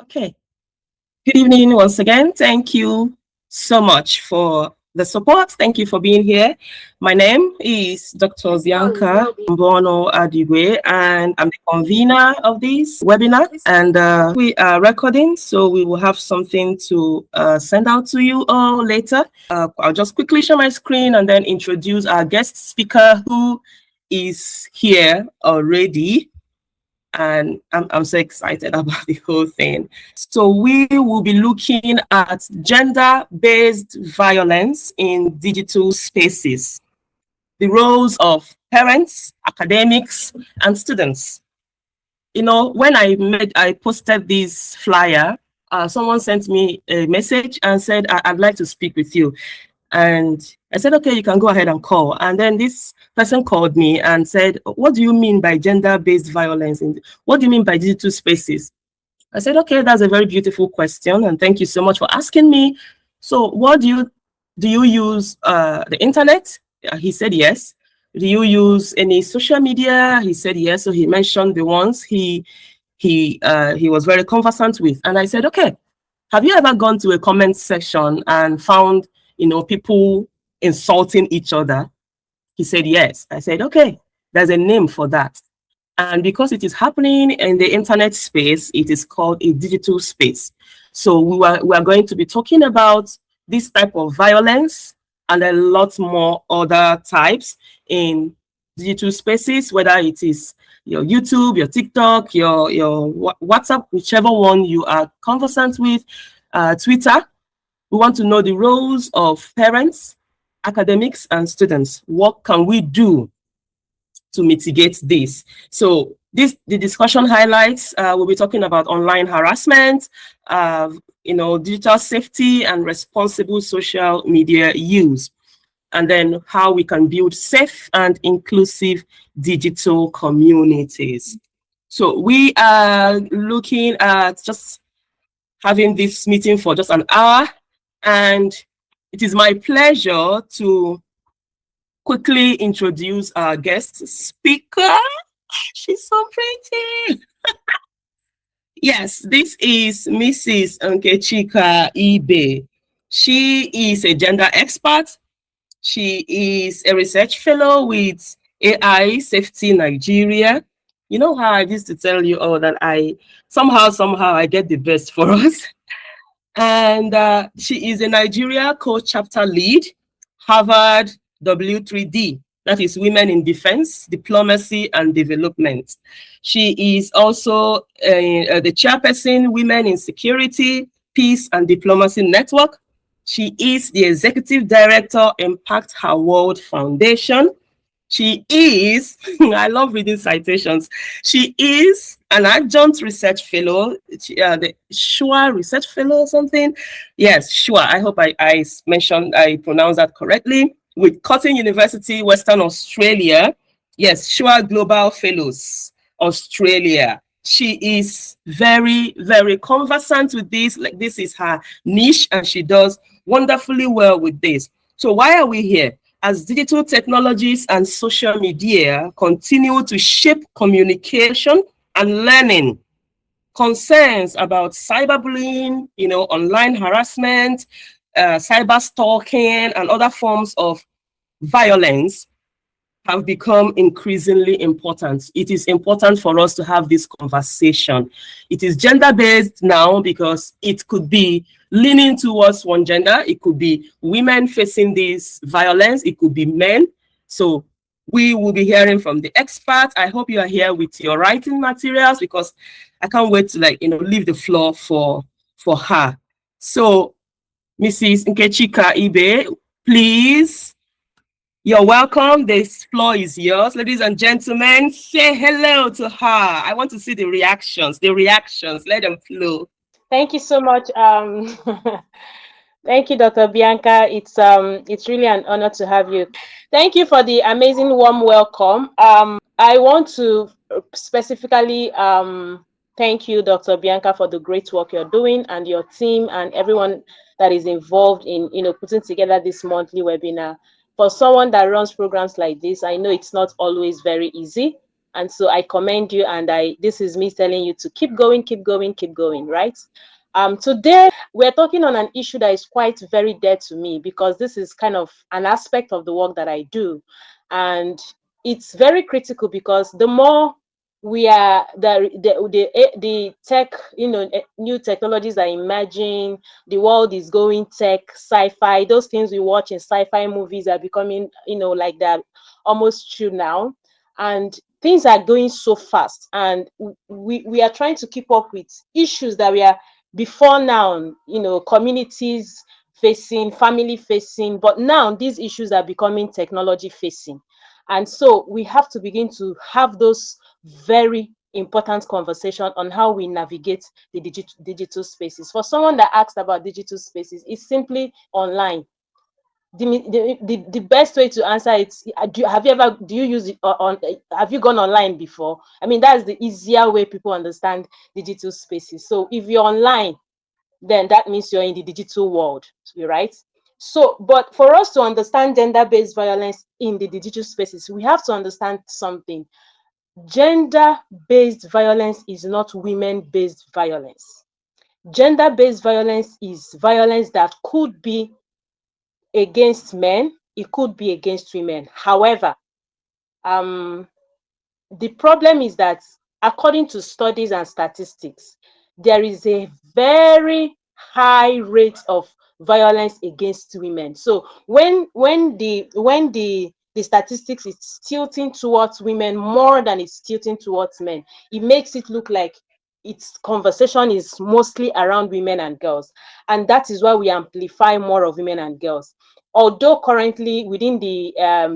Okay. Good evening once again. Thank you so much for the support. Thank you for being here. My name is Dr. Bianca Academy, and I'm the convener of this webinar. And we are recording, so we will have something to send out to you all later. I'll just quickly share my screen and then introduce our guest speaker who is here already. And I'm so excited about the whole thing. So we will be looking at gender-based violence in digital spaces, the roles of parents, academics, and students. You know, when I posted this flyer, someone sent me a message and said, I'd like to speak with you. And I said, okay, you can go ahead and call. And then this person called me and said, what do you mean by gender-based violence? And what do you mean by digital spaces? I said, okay, that's a very beautiful question. And thank you so much for asking me. So what do you use the internet? He said, yes. Do you use any social media? He said, yes. So he mentioned the ones he was very conversant with. And I said, okay, have you ever gone to a comment section and found people insulting each other? He said, yes. I said, okay, there's a name for that. And because it is happening in the internet space, it is called a digital space. So we are going to be talking about this type of violence and a lot more other types in digital spaces, whether it is your YouTube, your TikTok, your WhatsApp, whichever one you are conversant with, Twitter. We want to know the roles of parents, academics, and students. What can we do to mitigate this? So the discussion highlights, we'll be talking about online harassment, digital safety and responsible social media use, and then how we can build safe and inclusive digital communities. So we are looking at just having this meeting for just an hour. And it is my pleasure to quickly introduce our guest speaker. She's so pretty. Yes, this is Mrs. Nkechika Ibe. She is a gender expert. She is a research fellow with AI Safety Nigeria. You know how I used to tell you all that I somehow I get the best for us. And she is a Nigeria co-chapter lead, Harvard W3D, that is Women in Defense, Diplomacy and Development. She is also the chairperson, Women in Security, Peace and Diplomacy Network. She is the executive director, Impact Her World Foundation. She is, I love reading citations. She is an adjunct research fellow, the Shua Research Fellow or something. Yes, Shua. I hope I pronounced that correctly. With Curtin University, Western Australia. Yes, Shua Global Fellows, Australia. She is very, very conversant with this. Like, this is her niche, and she does wonderfully well with this. So why are we here? As digital technologies and social media continue to shape communication and learning, concerns about cyberbullying, online harassment, cyber stalking, and other forms of violence have become increasingly important. It is important for us to have this conversation. It is gender-based now because it could be leaning towards one gender. It could be women facing this violence. It could be men. So we will be hearing from the expert. I hope you are here with your writing materials because I can't wait to leave the floor for her. So Mrs. Nkechika Ibe, please. You're welcome. This floor is yours. Ladies and gentlemen, say hello to her. I want to see the reactions. Let them flow. Thank you so much. Thank you, Dr. Bianca. It's really an honor to have you. Thank you for the amazing warm welcome. I want to specifically thank you, Dr. Bianca, for the great work you're doing, and your team and everyone that is involved in putting together this monthly webinar. For someone that runs programs like this, I know it's not always very easy. And so I commend you, and this is me telling you to keep going, keep going, keep going, right? Today we're talking on an issue that is quite very dear to me, because this is kind of an aspect of the work that I do. And it's very critical, because the more we are the tech, new technologies are emerging, the world is going tech, sci-fi, those things we watch in sci-fi movies are becoming, like they're almost true now. And things are going so fast, and we are trying to keep up with issues that we are before now, communities facing, family facing, but now these issues are becoming technology facing. And so we have to begin to have those very important conversation on how we navigate the digital spaces. For someone that asked about digital spaces, it's simply online. The best way to answer it, do you use it have you gone online before? I mean, that's the easier way people understand digital spaces. So if you're online, then that means you're in the digital world, right? So, but for us to understand gender-based violence in the digital spaces, we have to understand something. Gender-based violence is not women-based violence. Gender-based violence is violence that could be against men, it could be against women. However, the problem is that, according to studies and statistics, there is a very high rate of violence against women. So when the statistics is tilting towards women more than it's tilting towards men, it makes it look like its conversation is mostly around women and girls. And that is why we amplify more of women and girls. Although currently within the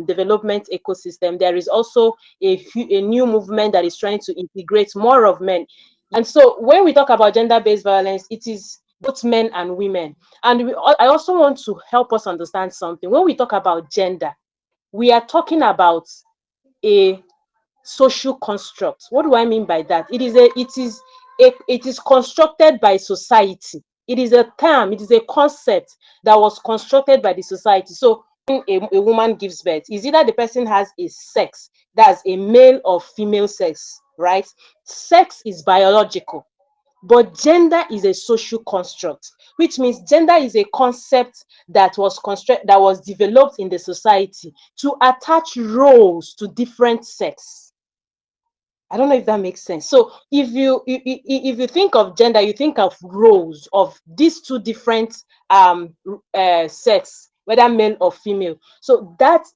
development ecosystem, there is also a new movement that is trying to integrate more of men. And so when we talk about gender-based violence, it is both men and women. And I also want to help us understand something. When we talk about gender, we are talking about a social construct. What do I mean by that? It is constructed by society. It is a term, it is a concept that was constructed by the society. So when a woman gives birth, is either the person has a sex, that's a male or female sex, right? Sex is biological, but gender is a social construct, which means gender is a concept that was developed in the society to attach roles to different sex. I don't know if that makes sense. So if you think of gender, you think of roles of these two different sex, whether male or female. So that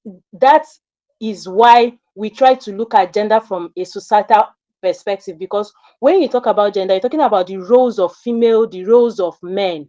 is why we try to look at gender from a societal perspective, because when you talk about gender, you're talking about the roles of female, the roles of men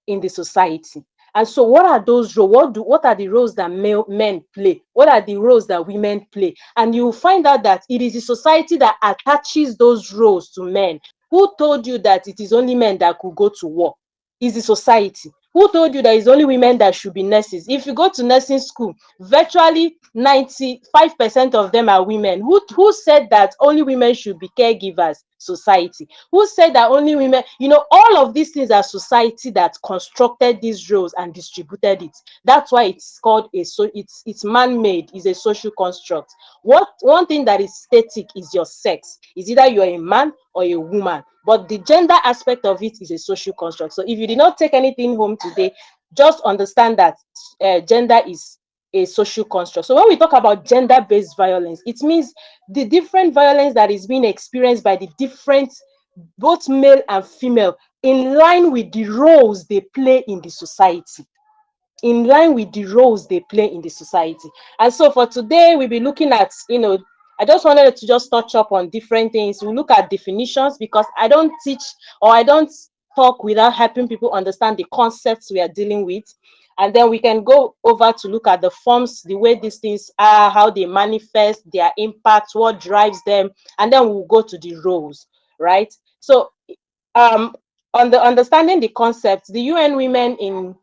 in the society. And so what are those roles? What are the roles that men play? What are the roles that women play? And you find out that it is the society that attaches those roles to men. Who told you that it is only men that could go to war? Is the society. Who told you that it's only women that should be nurses? If you go to nursing school, virtually 95% of them are women. Who said that only women should be caregivers? Society. Who said that only women? All of these things are society that constructed these roles and distributed it. That's why it's called it's man-made, is a social construct. One thing that is static is your sex. Is either you're a man or a woman, but the gender aspect of it is a social construct. So if you did not take anything home today, just understand that gender is a social construct. So when we talk about gender-based violence, it means the different violence that is being experienced by the different, both male and female, in line with the roles they play in the society. In line with the roles they play in the society. And so for today, we'll be looking at, I just wanted to just touch up on different things. We'll look at definitions, because I don't teach, or I don't talk without helping people understand the concepts we are dealing with. And then we can go over to look at the forms, the way these things are, how they manifest, their impact, what drives them, and then we'll go to the roles, right? So on the understanding the concepts, the UN Women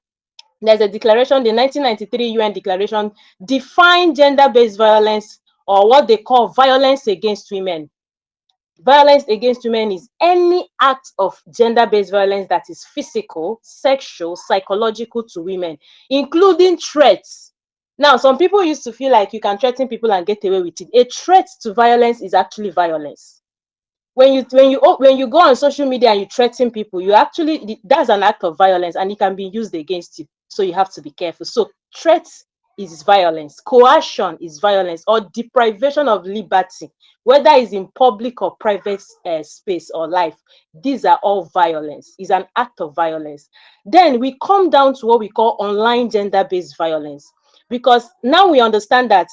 there's a declaration, the 1993 UN Declaration defined gender-based violence, or what they call violence against women. Violence against women is any act of gender-based violence that is physical, sexual, psychological to women, including threats. Now, some people used to feel like you can threaten people and get away with it. A threat to violence is actually violence. When you go on social media and you threaten people, you actually, that's an act of violence and it can be used against you. So you have to be careful. So threats is violence, coercion is violence, or deprivation of liberty, whether it's in public or private space or life. These are all violence, is an act of violence. Then we come down to what we call online gender-based violence, because now we understand that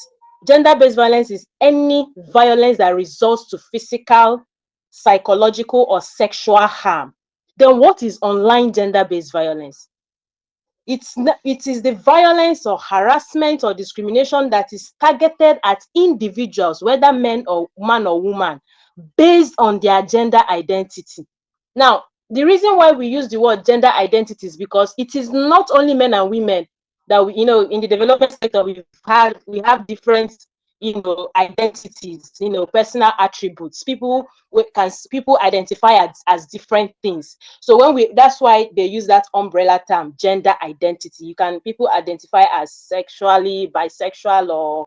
gender-based violence is any violence that results to physical, psychological, or sexual harm. Then what is online gender-based violence? It is the violence or harassment or discrimination that is targeted at individuals, whether men or man or woman, based on their gender identity. Now, the reason why we use the word gender identity is because it is not only men and women that we, in the development sector, we have different, identities, personal attributes. People identify as different things. So that's why they use that umbrella term, gender identity. People identify as sexually, bisexual, or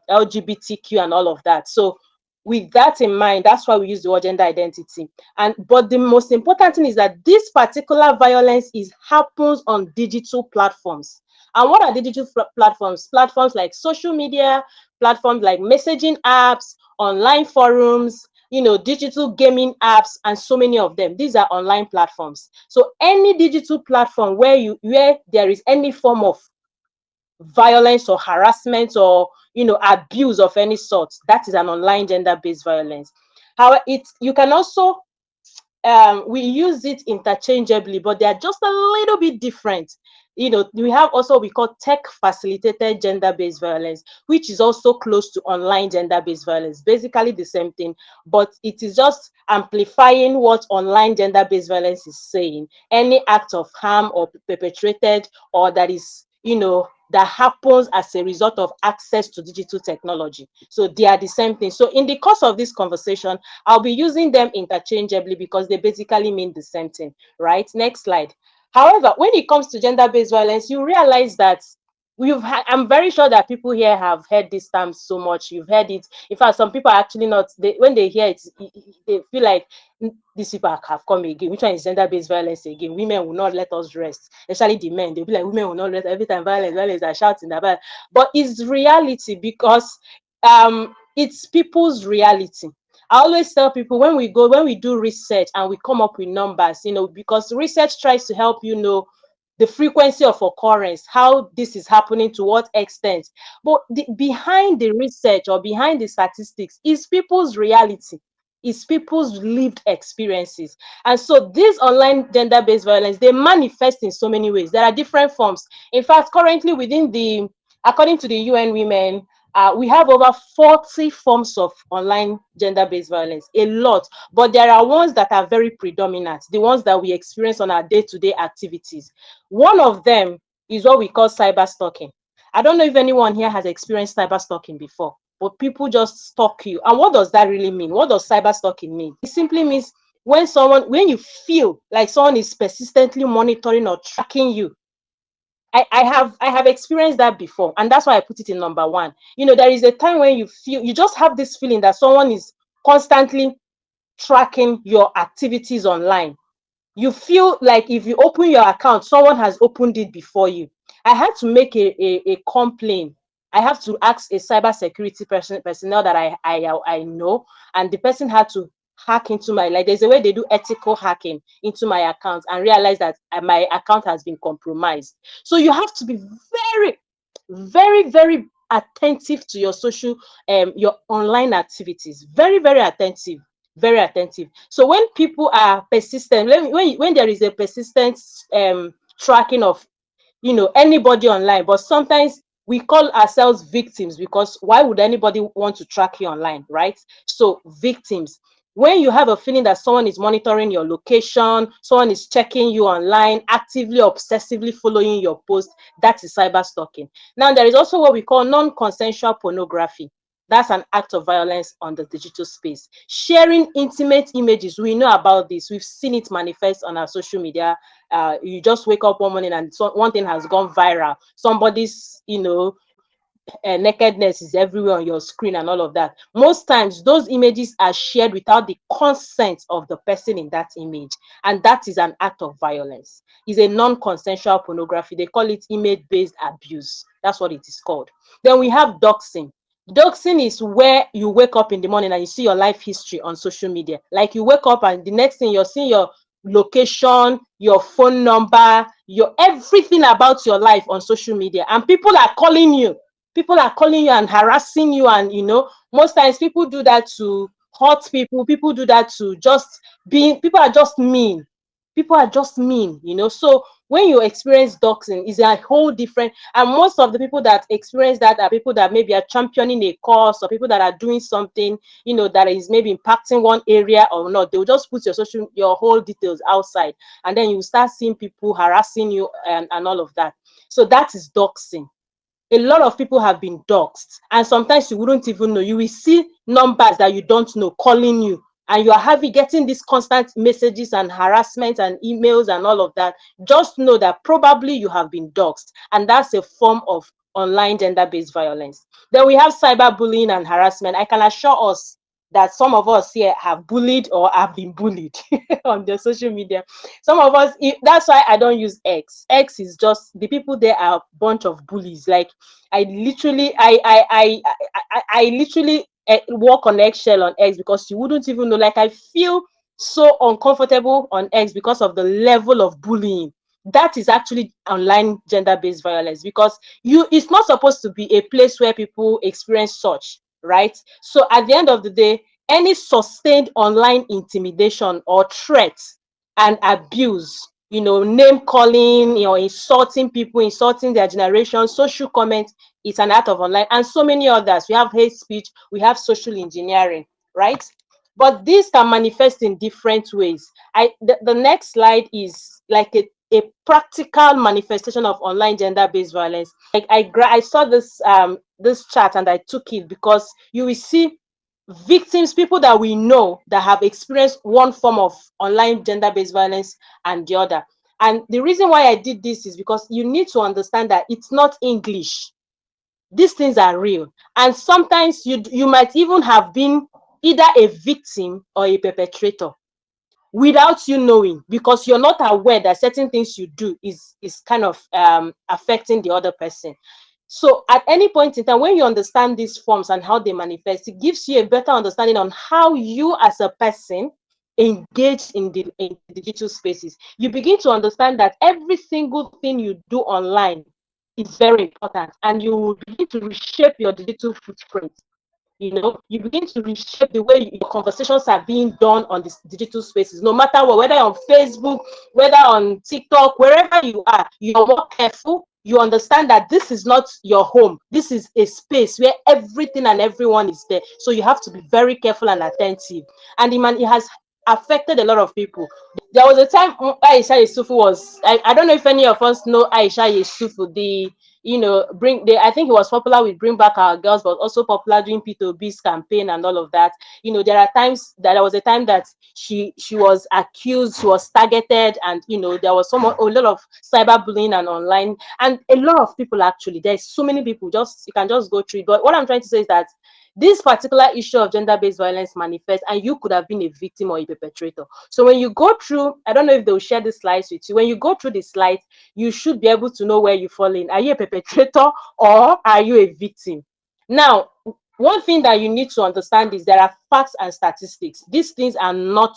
LGBTQ and all of that. So with that in mind, that's why we use the word gender identity. But the most important thing is that this particular violence happens on digital platforms. And what are digital platforms? Platforms like social media, platforms like messaging apps, online forums, digital gaming apps, and so many of them. These are online platforms. So any digital platform where there is any form of violence or harassment or abuse of any sort, that is an online gender-based violence. However, you can also we use it interchangeably, but they are just a little bit different. We have also what we call tech facilitated gender-based violence, which is also close to online gender-based violence. Basically the same thing, but it is just amplifying what online gender-based violence is saying. Any act of harm or perpetrated, or that is, that happens as a result of access to digital technology. So they are the same thing. So in the course of this conversation, I'll be using them interchangeably because they basically mean the same thing, right? Next slide. However, when it comes to gender-based violence, you realize that I'm very sure that people here have heard this term so much. You've heard it. In fact, some people are actually not, when they hear it, they feel like these people have come again. Which one is gender-based violence again? Women will not let us rest, especially the men. They'll be like, women will not rest. Every time violence, are shouting about. But it's reality, because it's people's reality. I always tell people, when we do research and we come up with numbers, because research tries to help the frequency of occurrence, how this is happening, to what extent. But behind the research or behind the statistics is people's reality, is people's lived experiences. And so this online gender-based violence, they manifest in so many ways. There are different forms. In fact, currently according to the UN Women, we have over 40 forms of online gender-based violence, a lot. But there are ones that are very predominant, the ones that we experience on our day-to-day activities. One of them is what we call cyber stalking. I don't know if anyone here has experienced cyber stalking before, but people just stalk you. And what does that really mean? What does cyber stalking mean? It simply means when you feel like someone is persistently monitoring or tracking you. I have experienced that before, and that's why I put it in number one. There is a time when you just have this feeling that someone is constantly tracking your activities online. You feel like if you open your account, someone has opened it before you. I had to make a complaint. I have to ask a cybersecurity personnel that I know, and the person had to hack into there's a way they do ethical hacking into my account, and realize that my account has been compromised. So you have to be very, very, very attentive to your your online activities. Very, very attentive. Very attentive. So when people are persistent, when there is a persistent tracking of anybody online, but sometimes we call ourselves victims, because why would anybody want to track you online, right? So victims. When you have a feeling that someone is monitoring your location, someone is checking you online, actively, obsessively following your post, that is cyber stalking. Now, there is also what we call non-consensual pornography. That's an act of violence on the digital space. Sharing intimate images, we know about this. We've seen it manifest on our social media. You just wake up one morning and one thing has gone viral. Somebody's, nakedness is everywhere on your screen and all of that. Most times those images are shared without the consent of the person in that image, and that is an act of violence. It's a non-consensual pornography. They call it image-based abuse. That's what it is called. Then we have doxing. Doxing is where you wake up in the morning and you see your life history on social media. Like you wake up and the next thing you're seeing your location, your phone number, your everything about your life on social media, and people are calling you. People are calling you and harassing you, and most times people do that to hurt people. People do that to just being. People are just mean. People are just mean. So when you experience doxing, it's a whole different. And most of the people that experience that are people that maybe are championing a cause, or people that are doing something, that is maybe impacting one area or not. They'll just put your whole details outside, and then you start seeing people harassing you and all of that. So that is doxing. A lot of people have been doxed, and sometimes you wouldn't even know. You will see numbers that you don't know calling you, and you are getting these constant messages and harassment and emails and all of that. Just know that probably you have been doxed, and that's a form of online gender-based violence. Then we have cyberbullying and harassment. I can assure us that some of us here have bullied or have been bullied on the social media. Some of us, that's why I don't use X. X is just, the people there are a bunch of bullies. Like I literally walk on eggshell on X, because you wouldn't even know. Like I feel so uncomfortable on X because of the level of bullying. That is actually online gender-based violence, because it's not supposed to be a place where people experience such, right? So at the end of the day, any sustained online intimidation or threats and abuse, name calling, insulting people, insulting their generation, social comments, it's an act of online, and so many others. We have hate speech, we have social engineering, right? But this can manifest in different ways. The next slide is like a practical manifestation of online gender-based violence. Like I saw this chart and I took it because you will see victims, people that we know that have experienced one form of online gender-based violence and the other. And the reason why I did this is because you need to understand that it's not English. These things are real, and sometimes you might even have been either a victim or a perpetrator without you knowing, because you're not aware that certain things you do is kind of affecting the other person. So at any point in time, when you understand these forms and how they manifest, it gives you a better understanding on how you as a person engage in the digital spaces. You begin to understand that every single thing you do online is very important, and you will begin to reshape your digital footprint. You begin to reshape the way your conversations are being done on these digital spaces, no matter what, whether on Facebook, whether on TikTok, wherever you are, you're more careful. You understand that this is not your home. This is a space where everything and everyone is there. So you have to be very careful and attentive. And it has affected a lot of people. There was a time Aisha Yusufu was, I don't know if any of us know Aisha Yusufu, I think he was popular with Bring Back Our Girls, but also popular doing P2B's campaign and all of that. There was a time that she was accused, she was targeted, and there was a lot of cyberbullying and online, and a lot of people, actually there's so many people, you can just go through it. But what I'm trying to say is that this particular issue of gender-based violence manifests, and you could have been a victim or a perpetrator. So when you go through, I don't know if they'll share the slides with you. When you go through the slides, you should be able to know where you fall in. Are you a perpetrator or are you a victim? Now, one thing that you need to understand is there are facts and statistics. These things are not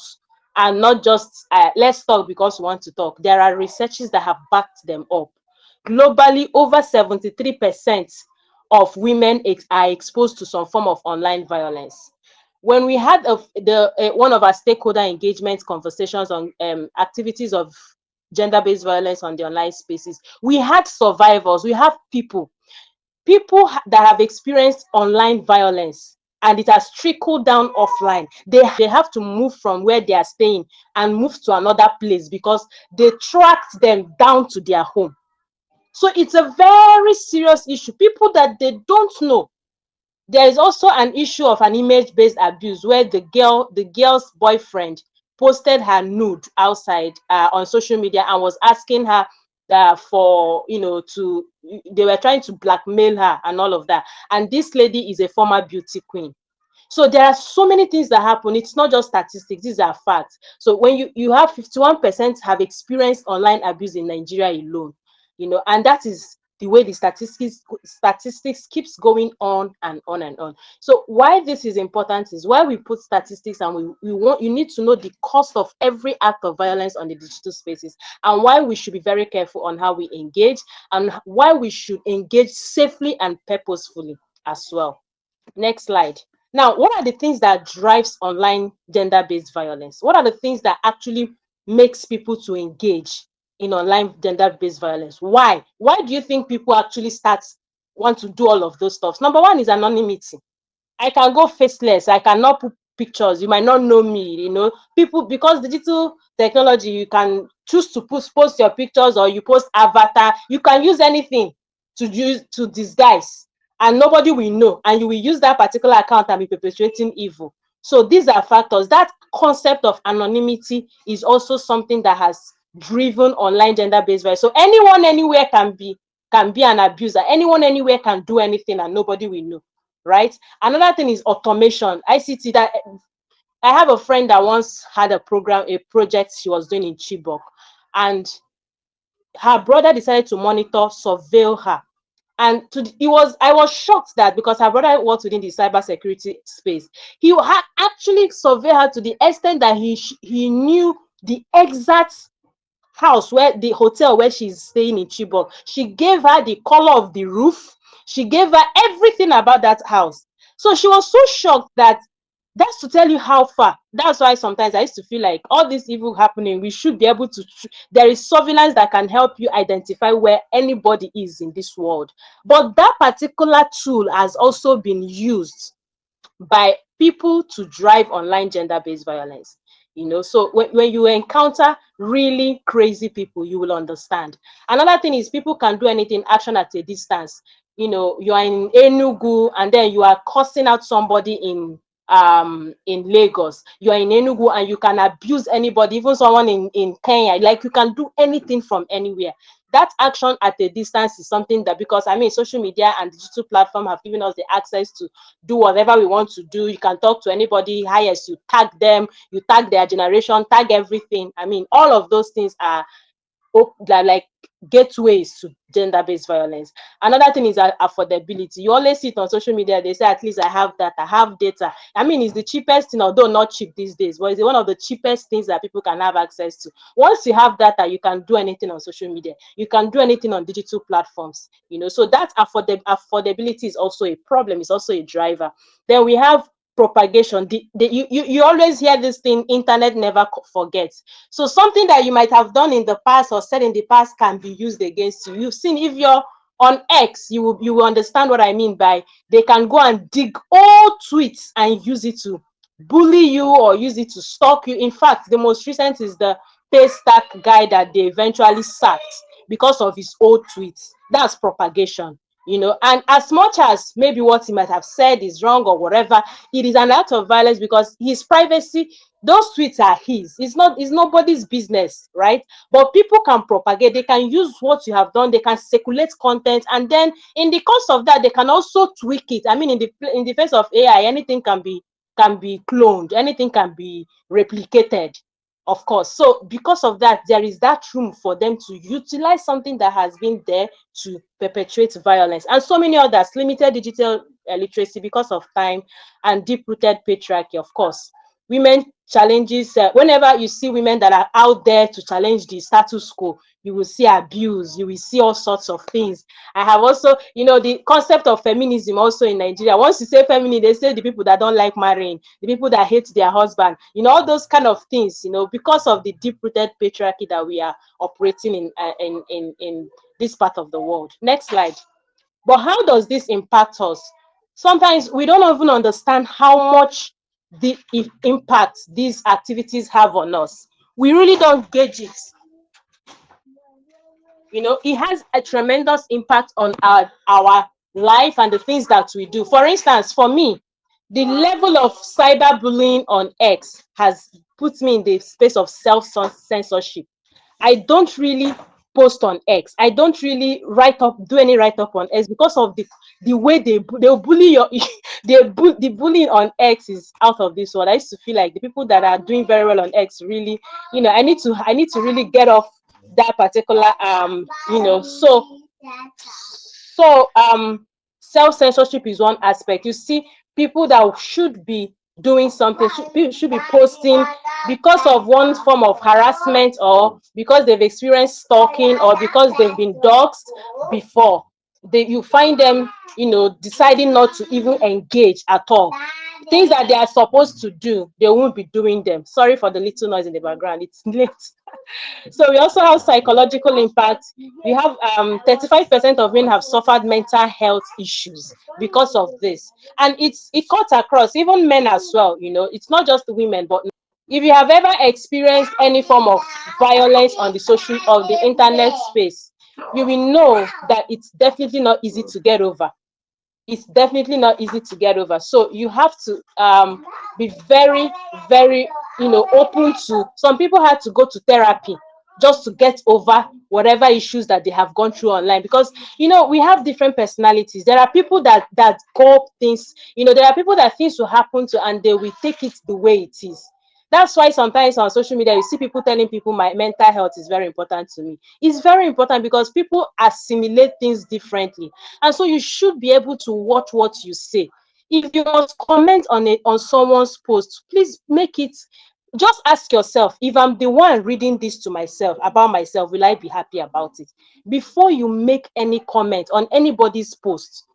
just let's talk because we want to talk. There are researches that have backed them up. Globally, over 73% of women are exposed to some form of online violence. When we had one of our stakeholder engagement conversations on activities of gender-based violence on the online spaces, we had survivors, we have people that have experienced online violence, and it has trickled down offline. They have to move from where they are staying and move to another place because they tracked them down to their home. So it's a very serious issue. People that they don't know, There is also an issue of an image-based abuse where the girl's boyfriend posted her nude outside on social media and was asking her for, you know, they were trying to blackmail her and all of that. And this lady is a former beauty queen. So there are so many things that happen. It's not just statistics, these are facts. So when you have 51% have experienced online abuse in Nigeria alone, you know, and that is the way the statistics keeps going on and on and on. So why this is important is why we put statistics, and you need to know the cost of every act of violence on the digital spaces, and why we should be very careful on how we engage, and why we should engage safely and purposefully as well. Next slide. Now, what are the things that drives online gender-based violence? What are the things that actually makes people to engage in online gender-based violence? Why? Why do you think people actually want to do all of those stuff? Number one is anonymity. I can go faceless. I cannot put pictures. You might not know me, you know. People, because digital technology, you can choose to post your pictures, or you post avatar. You can use anything to disguise, and nobody will know, and you will use that particular account and be perpetrating evil. So these are factors. That concept of anonymity is also something that has driven online gender-based violence. So anyone anywhere can be an abuser. Anyone anywhere can do anything and nobody will know, right? Another thing is automation, ICT. That I have a friend that once had a project she was doing in Chibok, and her brother decided to surveil her. And I was shocked that, because her brother works within the cybersecurity space, he had actually surveyed her to the extent that he knew the exact house, where the hotel where she's staying in Chibok. She gave her the color of the roof. She gave her everything about that house. So she was so shocked that that's to tell you how far. That's why sometimes I used to feel like all this evil happening, we should be able to, there is surveillance that can help you identify where anybody is in this world. But that particular tool has also been used by people to drive online gender-based violence. You know, so when you encounter really crazy people, you will understand. Another thing is, people can do anything, action at a distance. You know, you are in Enugu and then you are cursing out somebody in Lagos. You are in Enugu and you can abuse anybody, even someone in Kenya. Like, you can do anything from anywhere. That action at a distance is something that, because I mean, social media and digital platform have given us the access to do whatever we want to do. You can talk to anybody, highest you tag them, you tag their generation, tag everything. I mean, all of those things are like gateways to gender-based violence. Another thing is affordability. You always see it on social media, they say, at least I have that, I have data. I mean, it's the cheapest thing, although not cheap these days, but it's one of the cheapest things that people can have access to. Once you have data, you can do anything on social media, you can do anything on digital platforms, you know. So that affordability is also a problem, it's also a driver. Then we have propagation. You always hear this thing, internet never forgets. So something that you might have done in the past or said in the past can be used against you. You've seen, if you're on X, you will understand what I mean by, they can go and dig old tweets and use it to bully you or use it to stalk you. In fact, the most recent is the Paystack guy that they eventually sacked because of his old tweets. That's propagation, you know. And as much as maybe what he might have said is wrong or whatever, it is an act of violence, because his privacy, those tweets are his. It's nobody's business, right? But people can propagate, they can use what you have done, they can circulate content, and then in the course of that, they can also tweak it. I mean, in the face of AI, anything can be cloned, anything can be replicated, of course. So because of that, there is that room for them to utilize something that has been there to perpetrate violence. And so many others, limited digital literacy because of time, and deep-rooted patriarchy, of course. Women challenges, whenever you see women that are out there to challenge the status quo, you will see abuse, you will see all sorts of things. I have also, you know, the concept of feminism also in Nigeria. Once you say feminine, they say the people that don't like marrying, the people that hate their husband, you know, all those kind of things, you know, because of the deep-rooted patriarchy that we are operating in this part of the world. Next slide. But how does this impact us? Sometimes we don't even understand how much the impact these activities have on us. We really don't gauge it. You know, it has a tremendous impact on our life and the things that we do. For instance, for me, the level of cyberbullying on X has put me in the space of self-censorship. I don't really post on X. I don't really do any write up on X because of the way they'll bully your the bullying on X is out of this world. I used to feel like the people that are doing very well on X really, I need to really get off that particular self-censorship is one aspect. You see, people that should be doing something should be posting because of one form of harassment, or because they've experienced stalking, or because they've been doxxed before. You find them, deciding not to even engage at all. Things that they are supposed to do, they won't be doing them. Sorry for the little noise in the background, it's late. So we also have psychological impact. We have 35% of women have suffered mental health issues because of this, and it cuts across even men as well. It's not just women. But if you have ever experienced any form of violence on the internet space, you will know that it's definitely not easy to get over. It's definitely not easy to get over. So you have to be very, very, open to. Some people had to go to therapy just to get over whatever issues that they have gone through online, because we have different personalities. There are people that go things, there are people that things will happen to and they will take it the way it is. That's why sometimes on social media you see people telling people my mental health is very important to me. It's very important because people assimilate things differently, and so you should be able to watch what you say. If you must comment on someone's post, please make it. Just ask yourself, if I'm the one reading this to myself about myself, will I be happy about it? Before you make any comment on anybody's post,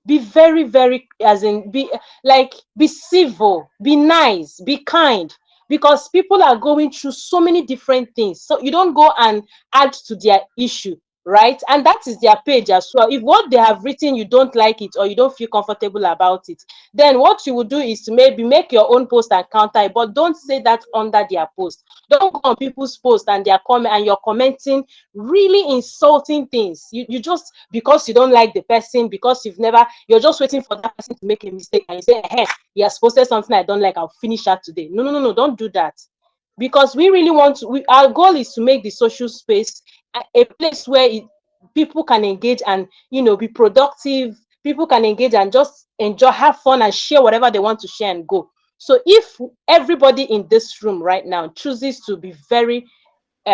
be very, very, be civil, be nice, be kind, because people are going through so many different things. So you don't go and add to their issue, right? And that is their page as well. If what they have written you don't like it, or you don't feel comfortable about it, then what you would do is to maybe make your own post and counter it, but don't say that under their post. Don't go on people's post and you're commenting really insulting things. You just, because you don't like the person, because you're just waiting for that person to make a mistake, and you say, hey, he has posted something I don't like, I'll finish that today. No, no, no, no, don't do that. Because we really want to, our goal is to make the social space a place where people can engage and be productive. People can engage and just enjoy, have fun, and share whatever they want to share and go. So if everybody in this room right now chooses to be very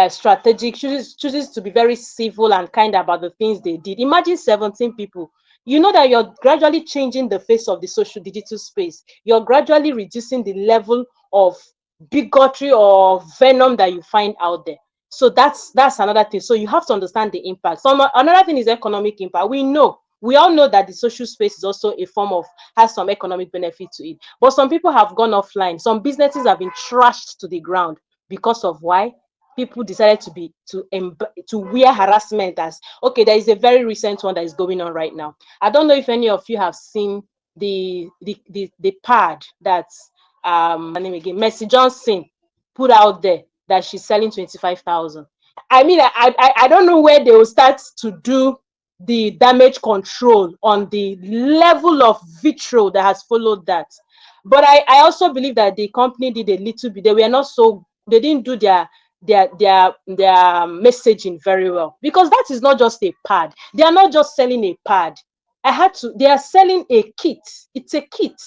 strategic, chooses to be very civil and kind about the things they did, imagine 17 people. You know that you're gradually changing the face of the social digital space. You're gradually reducing the level of bigotry or venom that you find out there. So that's another thing. So you have to understand the impact. Another thing is economic impact. We all know that the social space is also a form of, has some economic benefit to it. But some people have gone offline. Some businesses have been trashed to the ground because of why people decided to wear harassment as okay. There is a very recent one that is going on right now. I don't know if any of you have seen the pad that's her name again, Mercy Johnson, put out there, that she's selling 25,000. I mean, I don't know where they will start to do the damage control on the level of vitriol that has followed that. But I also believe that the company did a little bit. They didn't do their messaging very well, because that is not just a pad. They are not just selling a pad. They are selling a kit. It's a kit.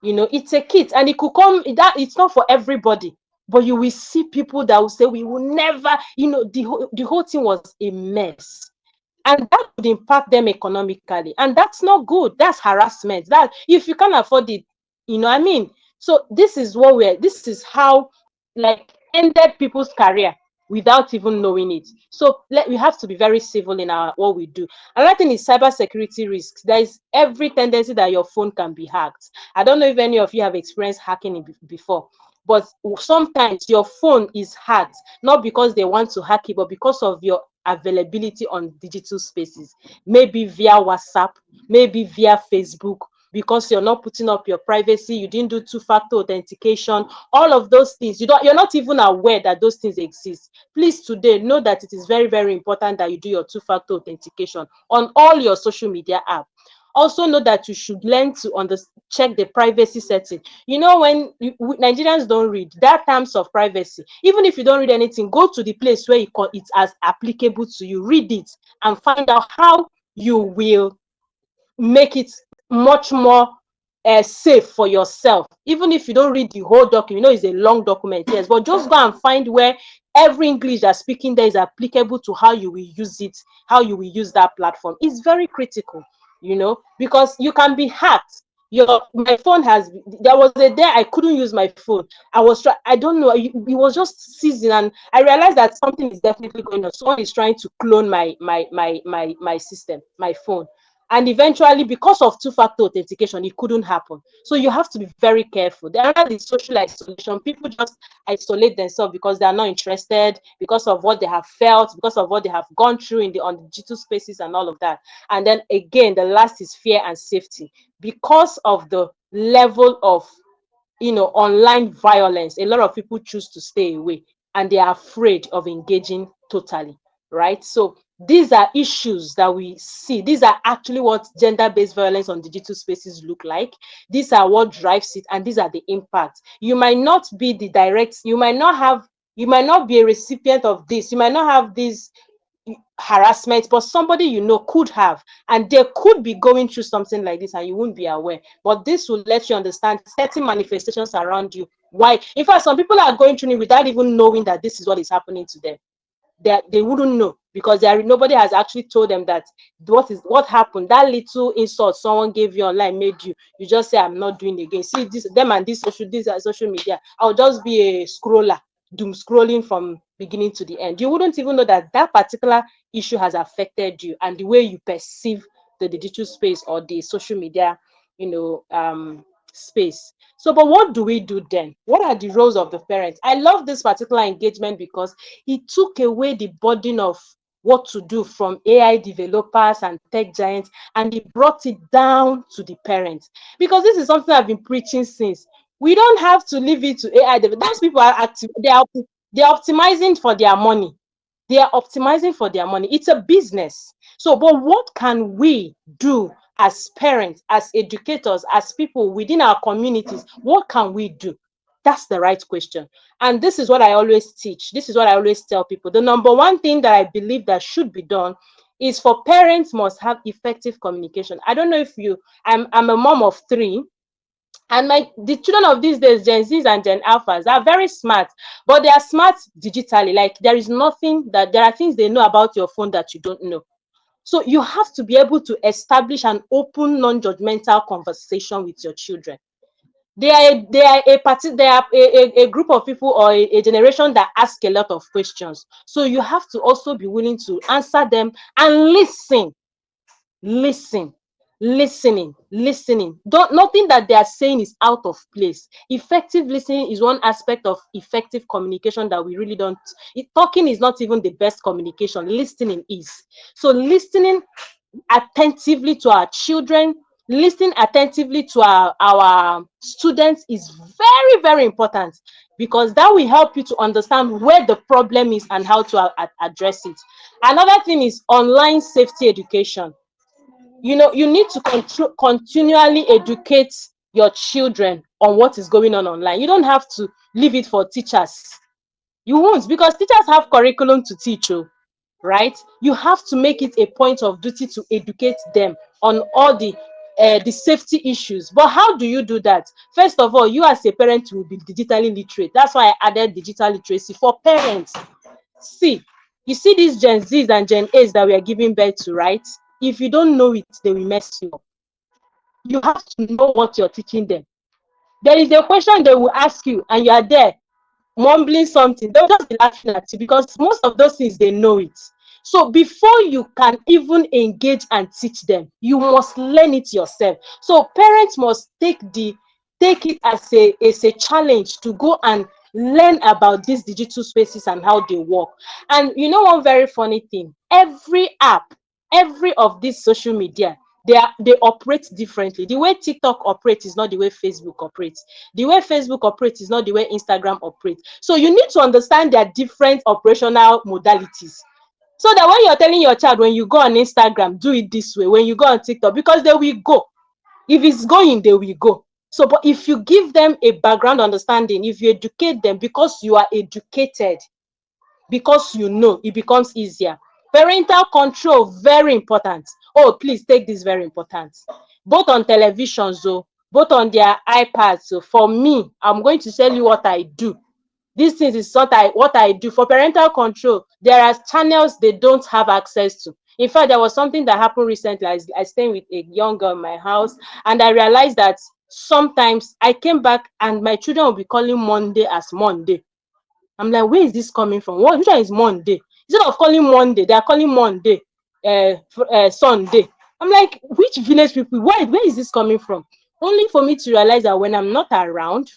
It's a kit, and it could come that it's not for everybody. But you will see people that will say we will never, the whole thing was a mess. And that would impact them economically, and that's not good. That's harassment. That if you can't afford it, I mean. So this is how, like, ended people's career without even knowing it. So we have to be very civil in what we do. Another thing is cybersecurity risks. There is every tendency that your phone can be hacked. I don't know if any of you have experienced hacking before, but sometimes your phone is hacked, not because they want to hack it, but because of your availability on digital spaces, maybe via WhatsApp, maybe via Facebook, because you're not putting up your privacy, you didn't do two-factor authentication, all of those things. You're not even aware that those things exist. Please, today, know that it is very, very important that you do your two-factor authentication on all your social media apps. Also know that you should learn to check the privacy setting. You know, when Nigerians don't read that terms of privacy, even if you don't read anything, go to the place where it's as applicable to you, read it and find out how you will make it much more safe for yourself. Even if you don't read the whole document, you know it's a long document, yes, but just go and find where every English that's speaking there is applicable to how you will use it, how you will use that platform. It's very critical, you know, because you can be hacked. My phone there was a day I couldn't use my phone. I don't know, it was just season, and I realized that something is definitely going on. Someone is trying to clone my system, my phone. And eventually, because of two-factor authentication, it couldn't happen. So you have to be very careful. There is social isolation. People just isolate themselves because they are not interested, because of what they have felt, because of what they have gone through on the digital spaces and all of that. And then again, the last is fear and safety. Because of the level of, you know, online violence, a lot of people choose to stay away and they are afraid of engaging totally, right? So these are issues that we see. These are actually what gender-based violence on digital spaces look like. These are what drives it, and these are the impacts. You might not be the direct, you might not be a recipient of this, you might not have this harassment, but somebody you know could have, and they could be going through something like this and you won't be aware. But this will let you understand certain manifestations around you. Why? In fact, some people are going through it without even knowing that this is what is happening to them. They wouldn't know, because nobody has actually told them that what happened. That little insult someone gave you online made you just say, I'm not doing it again. See this, them and this social media, I'll just be a scroller, doom scrolling from beginning to the end. You wouldn't even know that that particular issue has affected you and the way you perceive the digital space or the social media, you know, space. So, but what do we do then? What are the roles of the parents? I love this particular engagement because it took away the burden of what to do from AI developers and tech giants, and it brought it down to the parents. Because this is something I've been preaching since. We don't have to leave it to AI. Those people are active. They're optimizing for their money. They are optimizing for their money. It's a business. So, but what can we do as parents, as educators, as people within our communities? What can we do? That's the right question. And this is what I always teach. This is what I always tell people. The number one thing that I believe that should be done is for parents must have effective communication. I don't know if I'm a mom of 3. And the children of these days, Gen Zs and Gen Alphas, are very smart, but they are smart digitally. Like there are things they know about your phone that you don't know. So you have to be able to establish an open, non-judgmental conversation with your children. They are a group of people or a generation that ask a lot of questions. So you have to also be willing to answer them and listen. Listening. Nothing that they are saying is out of place. Effective listening is one aspect of effective communication that we really don't. Talking is not even the best communication. Listening is. So listening attentively to our children, listening attentively to our students is very, very important, because that will help you to understand where the problem is and how to address it. Another thing is online safety education. You know, you need to continually educate your children on what is going on online. You don't have to leave it for teachers. You won't, because teachers have curriculum to teach you, right? You have to make it a point of duty to educate them on all the safety issues. But how do you do that? First of all, you as a parent will be digitally literate. That's why I added digital literacy for parents. See, you see these Gen Zs and Gen As that we are giving birth to, right? If you don't know it, they will mess you up. You have to know what you're teaching them. There is a question they will ask you, and you are there mumbling something. They'll just be laughing at you, because most of those things, they know it. So before you can even engage and teach them, you must learn it yourself. So parents must take it as a challenge to go and learn about these digital spaces and how they work. And you know, one very funny thing, every app, every of these social media, they operate differently. The way TikTok operates is not the way Facebook operates. The way Facebook operates is not the way Instagram operates. So you need to understand their different operational modalities. So that when you're telling your child, when you go on Instagram, do it this way, when you go on TikTok, because they will go. If it's going, they will go. So, but if you give them a background understanding, if you educate them, because you are educated, because you know, it becomes easier. Parental control, very important. Oh, please take this, very important. Both on television, so both on their iPads. So for me, I'm going to tell you what I do. These things is what I do. For parental control, there are channels they don't have access to. In fact, there was something that happened recently. I stayed with a young girl in my house, and I realized that sometimes I came back and my children will be calling Monday as Monday. I'm like, where is this coming from? Which one is Monday? Instead of calling Monday, they are calling Monday Sunday. I'm like, which village people? Where is this coming from? Only for me to realize that when I'm not around,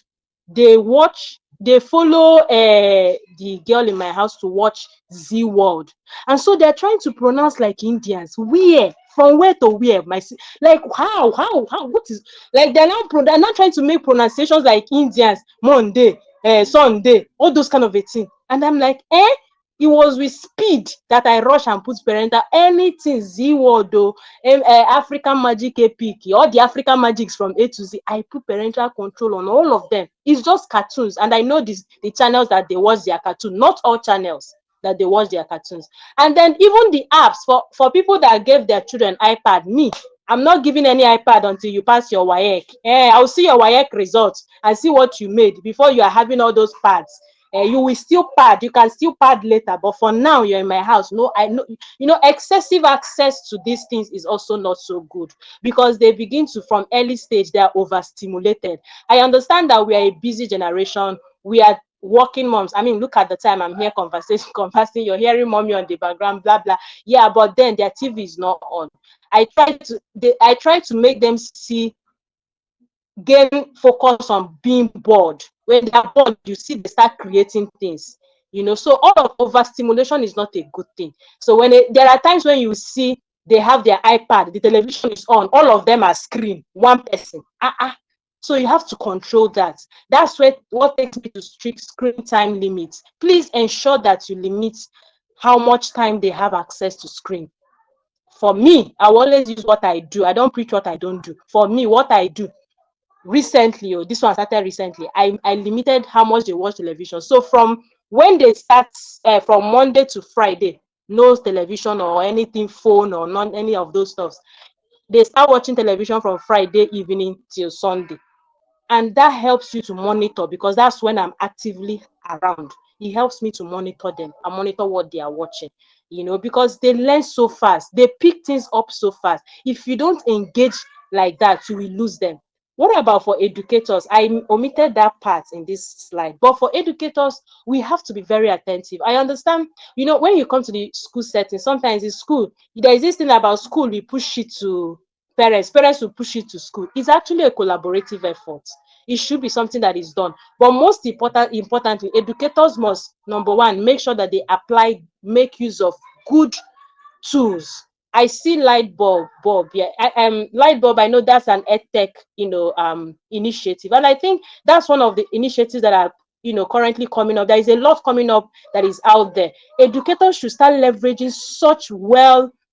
they follow the girl in my house to watch Z World, and so they're trying to pronounce like Indians. Where? From where to where? Like how? What is, like they're not trying to make pronunciations like Indians. Monday, Sunday, all those kind of a thing. And I'm like, it was with speed that I rush and put parental anything Z World though, African Magic Epic, all the African magics from A to Z. I put parental control on all of them. It's just cartoons, and I know the channels that they watch their cartoon. Not all channels that they watch their cartoons. And then even the apps for people that gave their children iPad. Me, I'm not giving any iPad until you pass your WAEC. I'll see your WAEC results and see what you made before you are having all those pads. You will still pad. You can still pad later, but for now you're in my house. No, I know, excessive access to these things is also not so good, because they begin to, from early stage, they are overstimulated. I understand that we are a busy generation. We are working moms. I mean, look at the time I'm here conversing. You're hearing mommy on the background, blah blah. Yeah, but then their TV is not on. I try to make them gain focus on being bored. When they're bored, you see they start creating things. So all of overstimulation is not a good thing. So there are times when you see they have their iPad, the television is on, all of them are screen, one person. So you have to control that. That's what takes me to strict screen time limits. Please ensure that you limit how much time they have access to screen. For me, I will always use what I do. I don't preach what I don't do. For me, what I do recently, this one started recently, I limited how much they watch television. So from when they start, from Monday to Friday, no television or anything, phone or not any of those stuffs. They start watching television from Friday evening till Sunday. And that helps you to monitor, because that's when I'm actively around. It helps me to monitor them and monitor what they are watching, because they learn so fast. They pick things up so fast. If you don't engage like that, you will lose them. What about for educators? I omitted that part in this slide. But for educators, we have to be very attentive. I understand, when you come to the school setting, sometimes in school, there is this thing about school, we push it to parents will push it to school. It's actually a collaborative effort. It should be something that is done. But most importantly, educators must, number one, make sure that they make use of good tools. I see light bulb. Yeah, light bulb. I know that's an EdTech, initiative, and I think that's one of the initiatives that are, currently coming up. There is a lot coming up that is out there. Educators should start leveraging such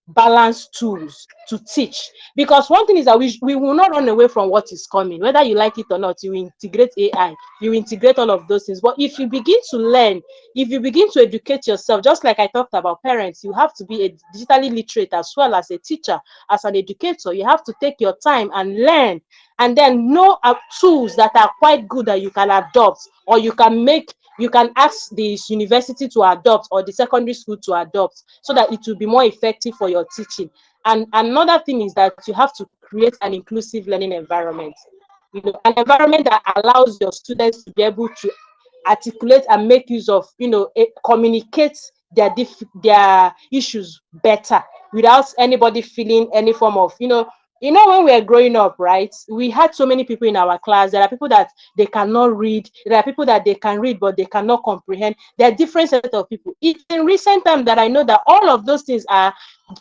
balanced tools to teach, because one thing is that we will not run away from what is coming, whether you like it or not. You integrate AI, you integrate all of those things. But if you begin to learn, if you begin to educate yourself, just like I talked about parents, you have to be a digitally literate as well as a teacher, as an educator. You have to take your time and learn, and then know tools that are quite good that you can adopt, or you can ask the university to adopt, or the secondary school to adopt, so that it will be more effective for your teaching. And another thing is that you have to create an inclusive learning environment, an environment that allows your students to be able to articulate and make use of, communicate their issues better, without anybody feeling any form of, when we are growing up, right, we had so many people in our class. There are people that they cannot read. There are people that they can read, but they cannot comprehend. There are different set of people. It's in recent time that I know that all of those things are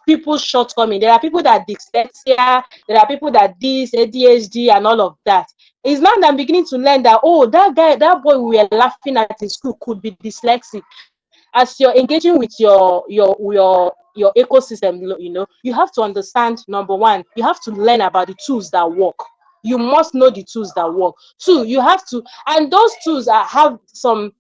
people's shortcoming. There are people that dyslexia. There are people that this ADHD and all of that. It's now that I'm beginning to learn that, that boy we were laughing at in school could be dyslexic. as you're engaging with your ecosystem, you have to understand, number one, you have to learn about the tools that work. You must know the tools that work. Two, you have to, and those tools have some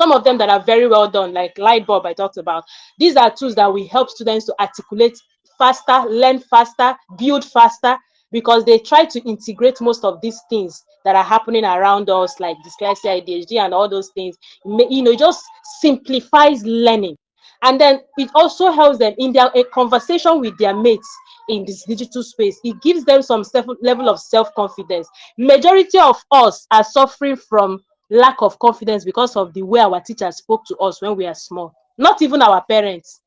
of them that are very well done, like Lightbulb I talked about. These are tools that will help students to articulate faster, learn faster, build faster, because they try to integrate most of these things that are happening around us, like dyslexia, ADHD, and all those things. It just simplifies learning. And then it also helps them in their a conversation with their mates in this digital space. It gives them some level of self-confidence. Majority of us are suffering from lack of confidence because of the way our teachers spoke to us when we are small. Not even our parents.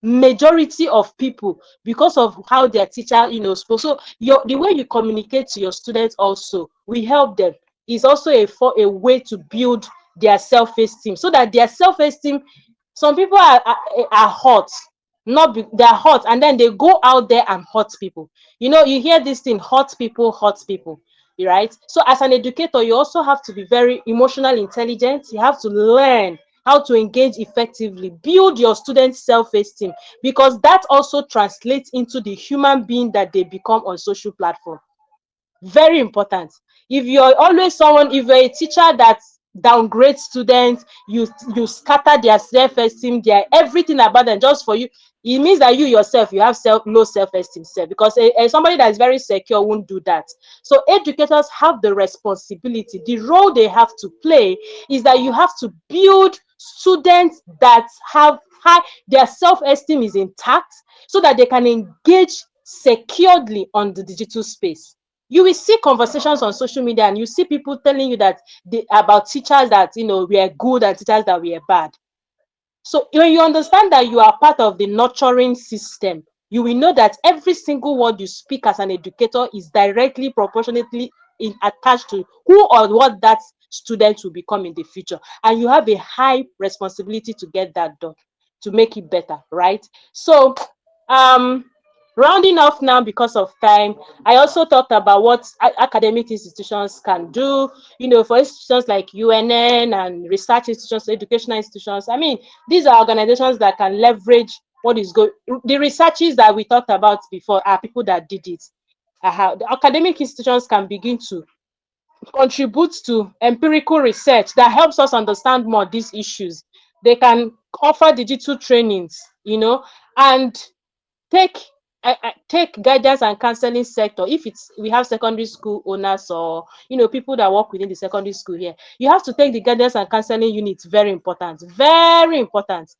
Majority of people, because of how their teacher spoke. So the way you communicate to your students also will help them. Is also a way to build their self-esteem, so that their self-esteem, some people are hot, they're hot, and then they go out there and hurt people. You hear this thing, hurt people, right? So as an educator, you also have to be very emotional intelligent. You have to learn how to engage effectively, build your students' self-esteem, because that also translates into the human being that they become on social platform. Very important. If you're always someone, if you're a teacher that downgrades students, you scatter their self-esteem, their everything about them just for you, it means that you yourself, you have low self-esteem, because somebody that is very secure won't do that. So educators have the responsibility. The role they have to play is that you have to build students that have their self-esteem is intact, so that they can engage securely on the digital space. You will see conversations on social media, and you see people telling you that about teachers that we are good and teachers that we are bad. So when you understand that you are part of the nurturing system, you will know that every single word you speak as an educator is directly proportionately attached to who or what that student will become in the future, and you have a high responsibility to get that done, to make it better, right? So rounding off now, because of time, I also talked about what academic institutions can do, for institutions like UNN and research institutions, educational institutions. I mean, these are organizations that can leverage what is good. The researches that we talked about before are people that did it. The academic institutions can begin to contribute to empirical research that helps us understand more these issues. They can offer digital trainings, and take take guidance and counseling sector. If we have secondary school owners, or people that work within the secondary school here, you have to take the guidance and counseling units. Very important, very important.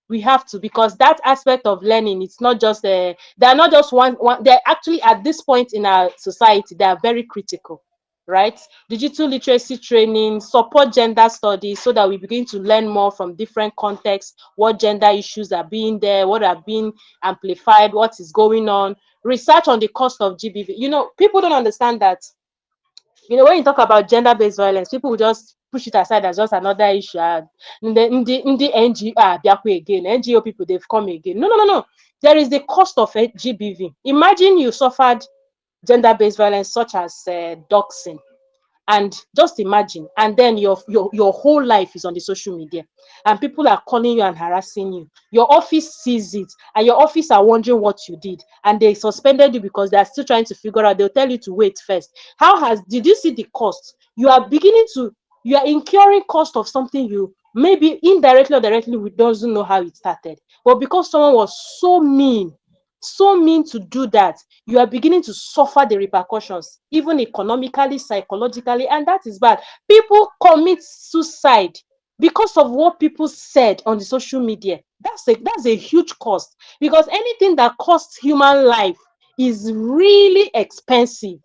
We have to, because that aspect of learning, it's not just they're not just one. They're actually, at this point in our society, they are very critical, right? Digital literacy training, support gender studies, so that we begin to learn more from different contexts, what gender issues are being there, what are being amplified, what is going on. Research on the cost of GBV. People don't understand that. When you talk about gender-based violence, people will just push it aside as just another issue. And the NGO again, NGO people, they've come again. No. There is the cost of GBV. Imagine you suffered gender-based violence, such as doxing, and just imagine, and then your whole life is on the social media, and people are calling you and harassing you. Your office sees it, and your office are wondering what you did, and they suspended you because they are still trying to figure out. They'll tell you to wait first. Did you see the cost? You are incurring cost of something you maybe indirectly or directly we doesn't know how it started, but because someone was so mean to do that, you are beginning to suffer the repercussions, even economically, psychologically, and that is bad. People commit suicide because of what people said on the social media. That's a huge cost, because anything that costs human life is really expensive.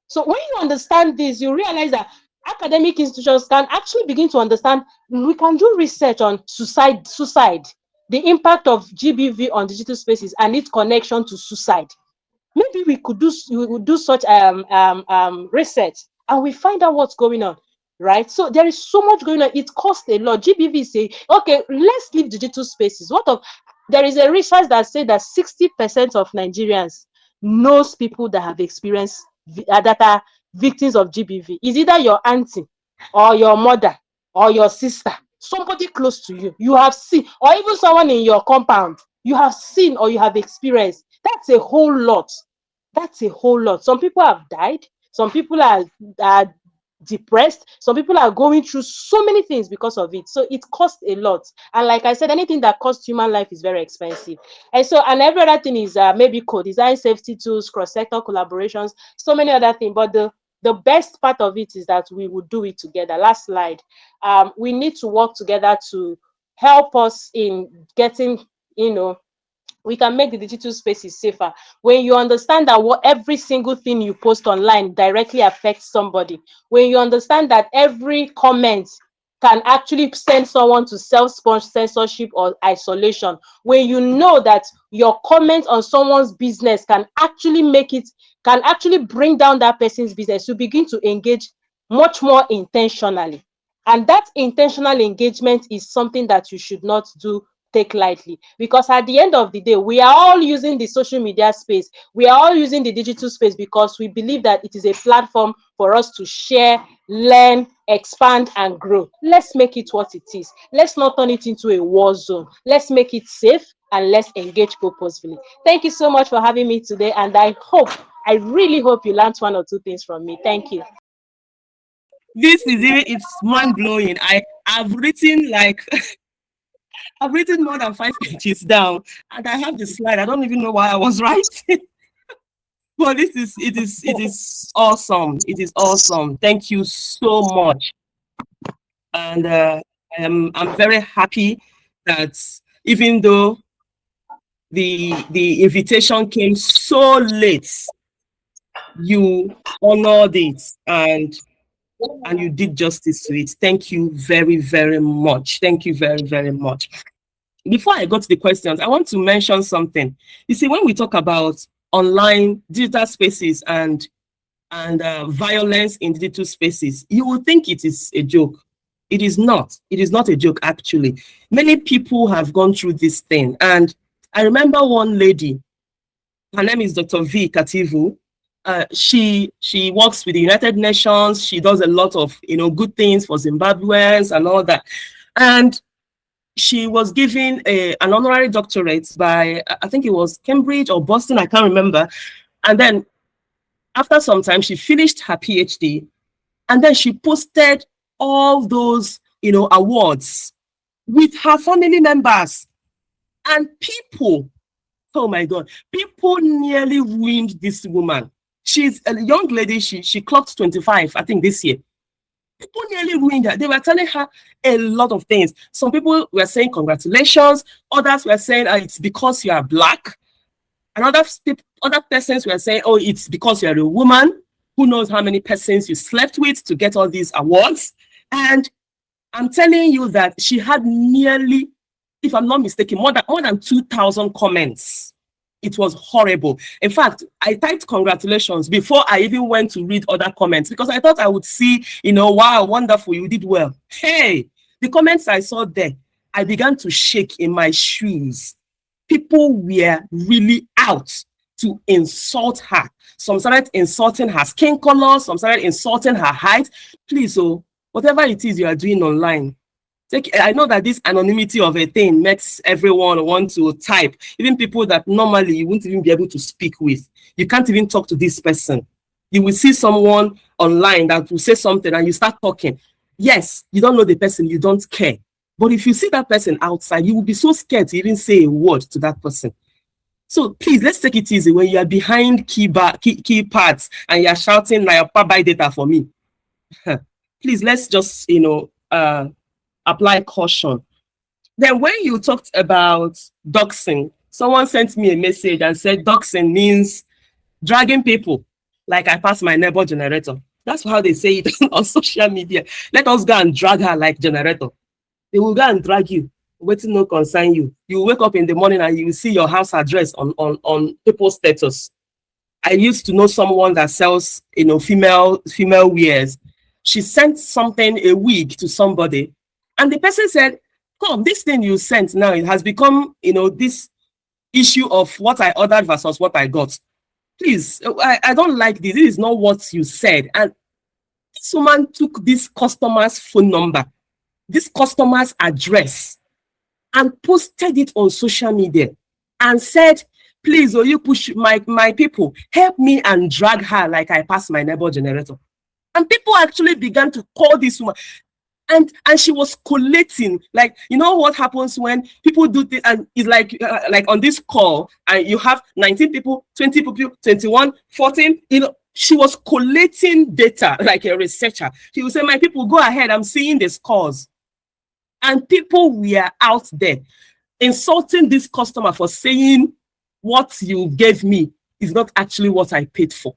So when you understand this, you realize that academic institutions can actually begin to understand. We can do research on suicide, the impact of GBV on digital spaces and its connection to suicide. Maybe we would do such research, and we find out what's going on, right? So there is so much going on. It costs a lot. GBV say, okay, let's leave digital spaces. There is a research that said that 60% of Nigerians knows people that have experienced that are victims of GBV. Is either your auntie or your mother or your sister. somebody close to you, you have seen, or even someone in your compound, you have seen or you have experienced. That's a whole lot. That's a whole lot. Some people have died. Some people are depressed. Some people are going through so many things because of it. So it costs a lot. And like I said, anything that costs human life is very expensive. And so, and every other thing is maybe co-design, safety tools, cross-sector collaborations, so many other things. But the best part of it is that we would do it together. Last slide. We need to work together to help us in getting, we can make the digital spaces safer. When you understand that every single thing you post online directly affects somebody, when you understand that every comment can actually send someone to self-censorship or isolation, when you know that your comment on someone's business can actually bring down that person's business, you begin to engage much more intentionally. And that intentional engagement is something that you should not take lightly, because at the end of the day, we are all using the social media space, we are all using the digital space because we believe that it is a platform for us to share, learn, expand, and grow. Let's make it what it is. Let's not turn it into a war zone. Let's make it safe and let's engage purposefully. Thank you so much for having me today, and I really hope you learned one or two things from me. Thank you. It's mind-blowing. I've written like I've written more than 5 pages down, and I have the slide. I don't even know why I was writing. But it is awesome. It is awesome. Thank you so much. And I'm very happy that even though the invitation came so late, you honored it and you did justice to it. Thank you very, very much. Thank you very, very much. Before I go to the questions, I want to mention something. You see, when we talk about online digital spaces and violence in digital spaces, you will think it is a joke. It is not. It is not a joke, actually. Many people have gone through this thing. And I remember one lady, her name is Dr. V. Kativu. She works with the United Nations. She does a lot of good things for Zimbabweans and all that. And she was given an honorary doctorate by, I think it was Cambridge or Boston, I can't remember. And then after some time, she finished her PhD, and then she posted all those, awards with her family members. And people, oh my God, people nearly ruined this woman. She's a young lady. She clocked 25, I think, this year. People nearly ruined her. They were telling her a lot of things. Some people were saying congratulations. Others were saying it's because you are Black. And other persons were saying, oh, it's because you're a woman. Who knows how many persons you slept with to get all these awards. And I'm telling you that she had nearly, if I'm not mistaken, more than 2,000 comments. It was horrible. In fact, I typed congratulations before I even went to read other comments, because I thought I would see, wow, wonderful, you did well. Hey, the comments I saw there, I began to shake in my shoes. People were really out to insult her. Some started insulting her skin color. Some started insulting her height. Please, whatever it is you are doing online, I know that this anonymity of a thing makes everyone want to type, even people that normally you wouldn't even be able to speak with. You can't even talk to this person. You will see someone online that will say something and you start talking. Yes, you don't know the person, you don't care. But if you see that person outside, you will be so scared to even say a word to that person. So please, let's take it easy when you are behind keypads and you're shouting, "Nayapa, buy data for me." Please, let's just, apply caution. Then when you talked about doxing, someone sent me a message and said doxing means dragging people, like I passed my neighbor generator. That's how they say it on social media. Let us go and drag her like generator. They will go and drag you, waiting no concern you. You wake up in the morning and you will see your house address on people's status. I used to know someone that sells, female wears. She sent something, a wig, to somebody, and the person said, "Come, this thing you sent now, it has become, this issue of what I ordered versus what I got. Please, I don't like this. This is not what you said." And this woman took this customer's phone number, this customer's address and posted it on social media and said, please, will you push my people, help me and drag her like I passed my neighbor generator. And people actually began to call this woman. And she was collating, like, you know what happens when people do this, and it's like on this call, and you have 19 people, 20 people, 21, 14, you know, she was collating data like a researcher. She would say, my people, go ahead, I'm seeing this calls. And people were out there insulting this customer for saying what you gave me is not actually what I paid for.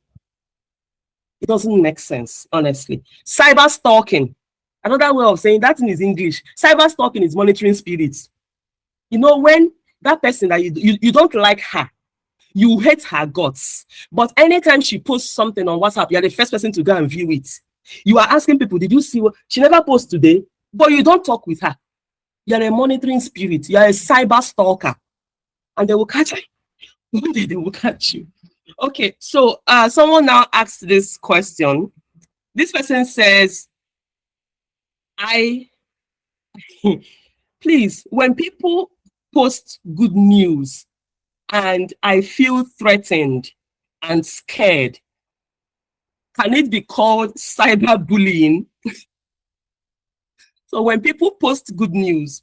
It doesn't make sense, honestly. Cyber stalking. Another way of saying that in English, cyber stalking is monitoring spirits. You know, when that person that you don't like her, you hate her guts, but anytime she posts something on WhatsApp, you're the first person to go and view it. You are asking people, did you see what she never posts today? But you don't talk with her. You're a monitoring spirit. You're a cyber stalker, and they will catch you. One day they will catch you. Okay, so someone now asked this question. This person says, please, when people post good news and I feel threatened and scared, can it be called cyberbullying? So when people post good news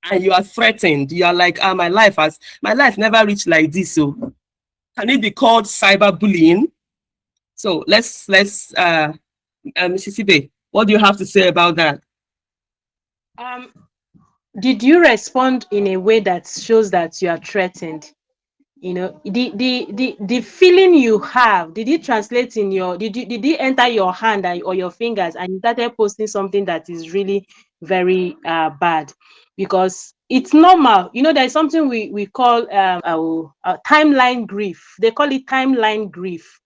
and you are threatened, you are like, my life never reached like this. So can it be called cyberbullying? So let's Mrs. Sibe, what do you have to say about that? Did you respond in a way that shows that you are threatened? You know, the feeling you have, did it translate in your, did it enter your hand or your fingers, and you started posting something that is really very bad? Because it's normal. You know, there's something we call timeline grief. They call it timeline grief.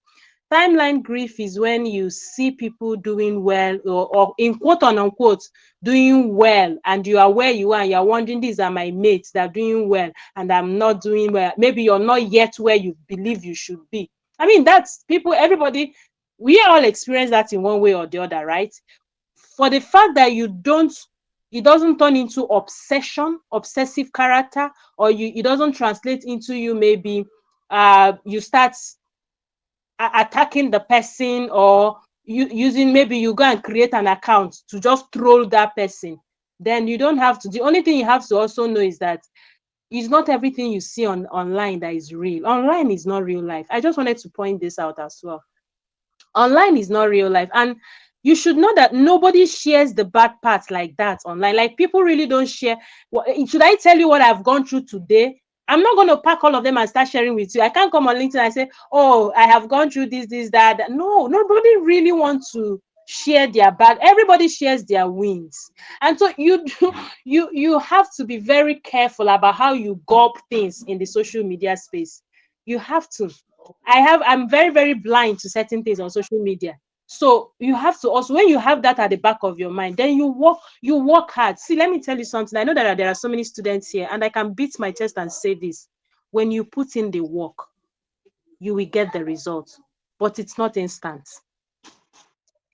Timeline grief is when you see people doing well, or in quote unquote doing well, and you are where you are and you're wondering, these are my mates that are doing well and I'm not doing well. Maybe you're not yet where you believe you should be. I mean, that's people, everybody, we all experience that in one way or the other, right? For the fact that it doesn't turn into obsessive character, or it doesn't translate into you, maybe you start attacking the person, or maybe you go and create an account to just troll that person, then you don't have to. The only thing you have to also know is that it's not everything you see online that is real. Online is not real life. I just wanted to point this out as well. Online is not real life, and you should know that nobody shares the bad parts like that online. Like, people really don't share. Should I tell you what I've gone through today? I'm not going to pack all of them and start sharing with you. I can't come on LinkedIn and say, oh, I have gone through this, that. No, nobody really wants to share their bad. Everybody shares their wins. And so you have to be very careful about how you gulp things in the social media space. You have to. I'm very, very blind to certain things on social media. So you have to also, when you have that at the back of your mind, then you work hard. See, let me tell you something. I know that there are so many students here, and I can beat my chest and say this. When you put in the work, you will get the results, but it's not instant.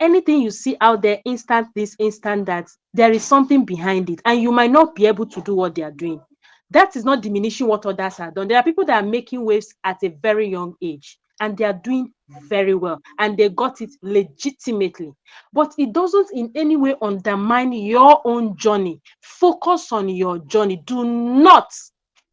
Anything you see out there, instant this, instant that, there is something behind it, and you might not be able to do what they are doing. That is not diminishing what others have done. There are people that are making waves at a very young age, and they are doing very well, and they got it legitimately. But it doesn't in any way undermine your own journey. Focus on your journey. Do not,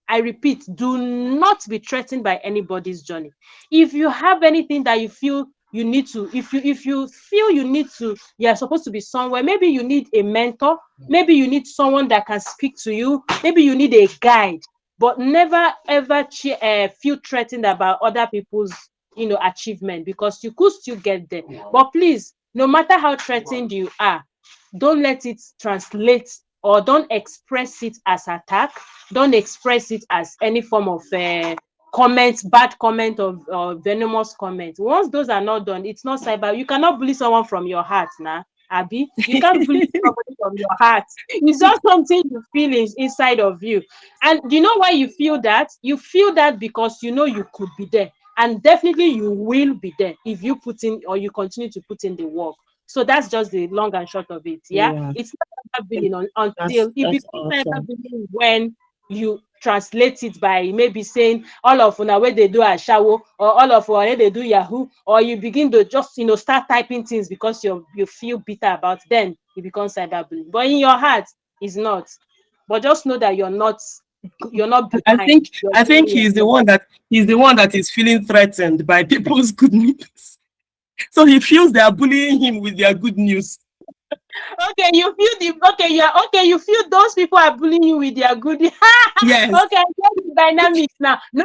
I repeat, do not be threatened by anybody's journey. If you have anything that you feel you need to, if you feel you need to, you're supposed to be somewhere, maybe you need a mentor, maybe you need someone that can speak to you, maybe you need a guide, but never ever feel threatened about other people's achievement, because you could still get there. But please, no matter how threatened you are, don't let it translate, or don't express it as attack. Don't express it as any form of comment, bad comment, or venomous comment. Once those are not done, it's not cyber. You cannot bully someone from your heart now, Abby. You can't bully somebody from your heart. It's just something you feel inside of you. And you know why you feel that? You feel that because you know you could be there. And definitely you will be there if you put in, or you continue to put in the work. So that's just the long and short of it. Yeah. It's not cyberbullying until it That's becomes awesome. cyberbullying when you translate it by maybe saying all of una where they do a shower, or all of where they do Yahoo, or you begin to just start typing things because you feel bitter about, then it becomes cyberbullying. But in your heart, it's not. But just know that you're not I behind. think You're I think doing your job. he's the one that is feeling threatened by people's good news. So he feels they are bullying him with their good news. Okay, you feel you feel those people are bullying you with their good. Okay, Yes. I get the dynamics now. No.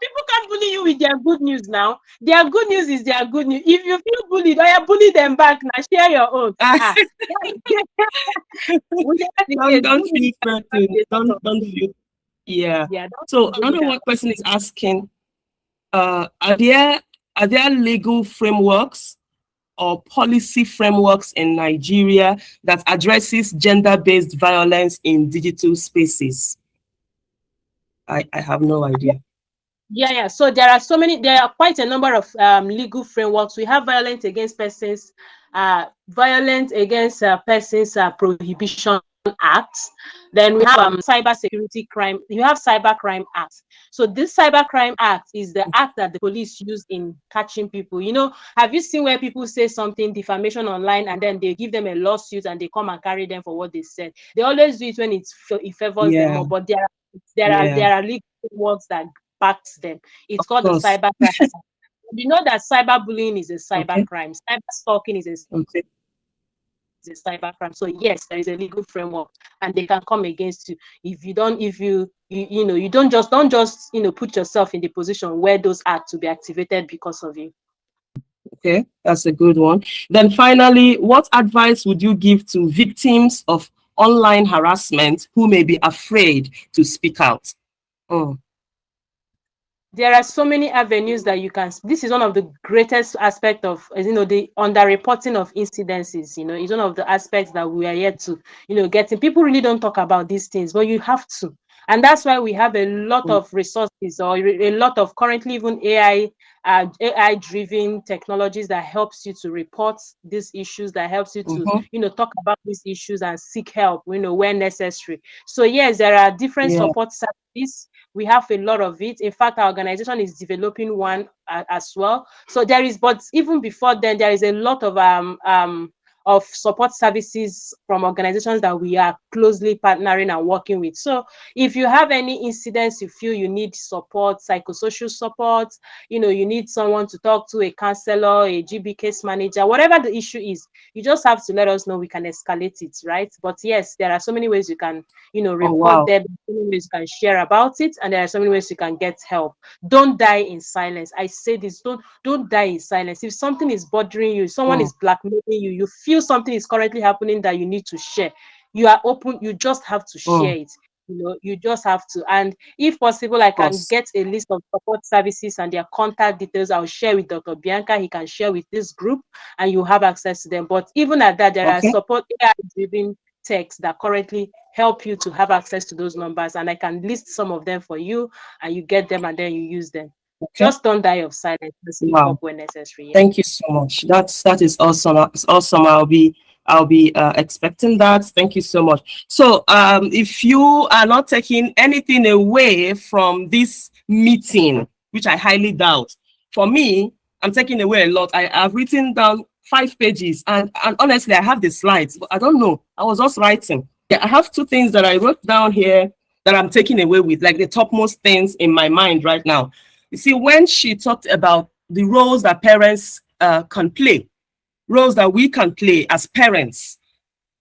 People can't bully you with their good news now. Their good news is their good news. If you feel bullied, bully them back now. Share your own. Don't feel threatened. Don't feel. Yeah. Yeah. So another one person is asking, are there legal frameworks or policy frameworks in Nigeria that addresses gender-based violence in digital spaces? I have no idea. Yeah. So there are quite a number of legal frameworks. We have violence against persons prohibition acts. Then we have cyber security crime. You have cyber crime act. So this cyber crime act is the act that the police use in catching people. Have you seen where people say something, defamation online, and then they give them a lawsuit and they come and carry them for what they said? They always do it when it favors them more. But there are legal frameworks that backs them. It's called the cyber crime. You know that cyberbullying is a cyber crime. Cyber stalking is a cyber crime. So yes, there is a legal framework, and they can come against you if you don't just put yourself in the position where those acts will be activated because of you. Okay, that's a good one. Then finally, what advice would you give to victims of online harassment who may be afraid to speak out? There are so many avenues that you can. This is one of the greatest aspects of the underreporting of incidences. It's one of the aspects that we are yet to getting. People really don't talk about these things, but you have to. And that's why we have a lot of resources, or a lot of currently even AI driven technologies that helps you to report these issues, that helps you to talk about these issues and seek help where necessary. So yes, there are different support services. We have a lot of it. In fact, our organization is developing one as well. So there is, but even before then, there is a lot of support services from organizations that we are closely partnering and working with. So if you have any incidents, you feel you need support, psychosocial support, you need someone to talk to, a counselor, a GB case manager, whatever the issue is, you just have to let us know. We can escalate it, right? But yes, there are so many ways you can, report them, so many ways you can share about it, and there are so many ways you can get help. Don't die in silence. I say this, don't die in silence. If something is bothering you, someone is blackmailing you, you feel something is currently happening that you need to share, you are open, you just have to share it. You just have to. And if possible, I can get a list of support services and their contact details. I'll share with Dr. Bianca. He can share with this group, and you have access to them. But even at that, there are support AI-driven techs that currently help you to have access to those numbers, and I can list some of them for you, and you get them and then you use them. Just don't die of silence. Speak up when necessary. Thank you so much. That is awesome. It's awesome. I'll be expecting that. Thank you so much. So if you are not taking anything away from this meeting, which I highly doubt, for me, I'm taking away a lot. I have written down 5 pages, and honestly, I have the slides, but I don't know. I was just writing. Yeah, I have 2 things that I wrote down here that I'm taking away with, like the topmost things in my mind right now. You see, when she talked about the roles that parents can play, roles that we can play as parents,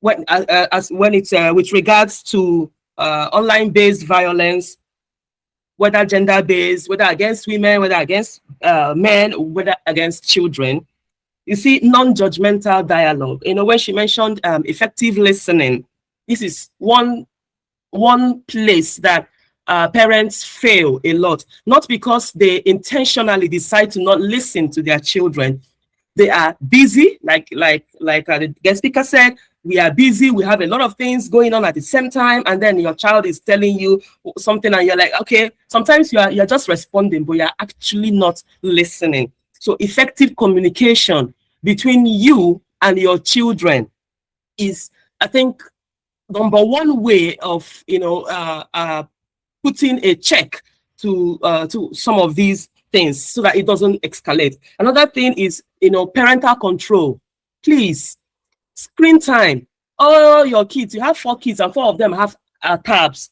when it's with regards to online-based violence, whether gender-based, whether against women, whether against men, whether against children. You see, non-judgmental dialogue. When she mentioned effective listening, this is one place that parents fail a lot, not because they intentionally decide to not listen to their children. They are busy, like the guest speaker said, we are busy, we have a lot of things going on at the same time, and then your child is telling you something and you're like, okay, sometimes you're just responding, but you're actually not listening. So effective communication between you and your children is, I think, number one way of, putting a check to some of these things so that it doesn't escalate. Another thing is, parental control. Please, screen time. All your kids, you have 4 kids and 4 of them have tabs.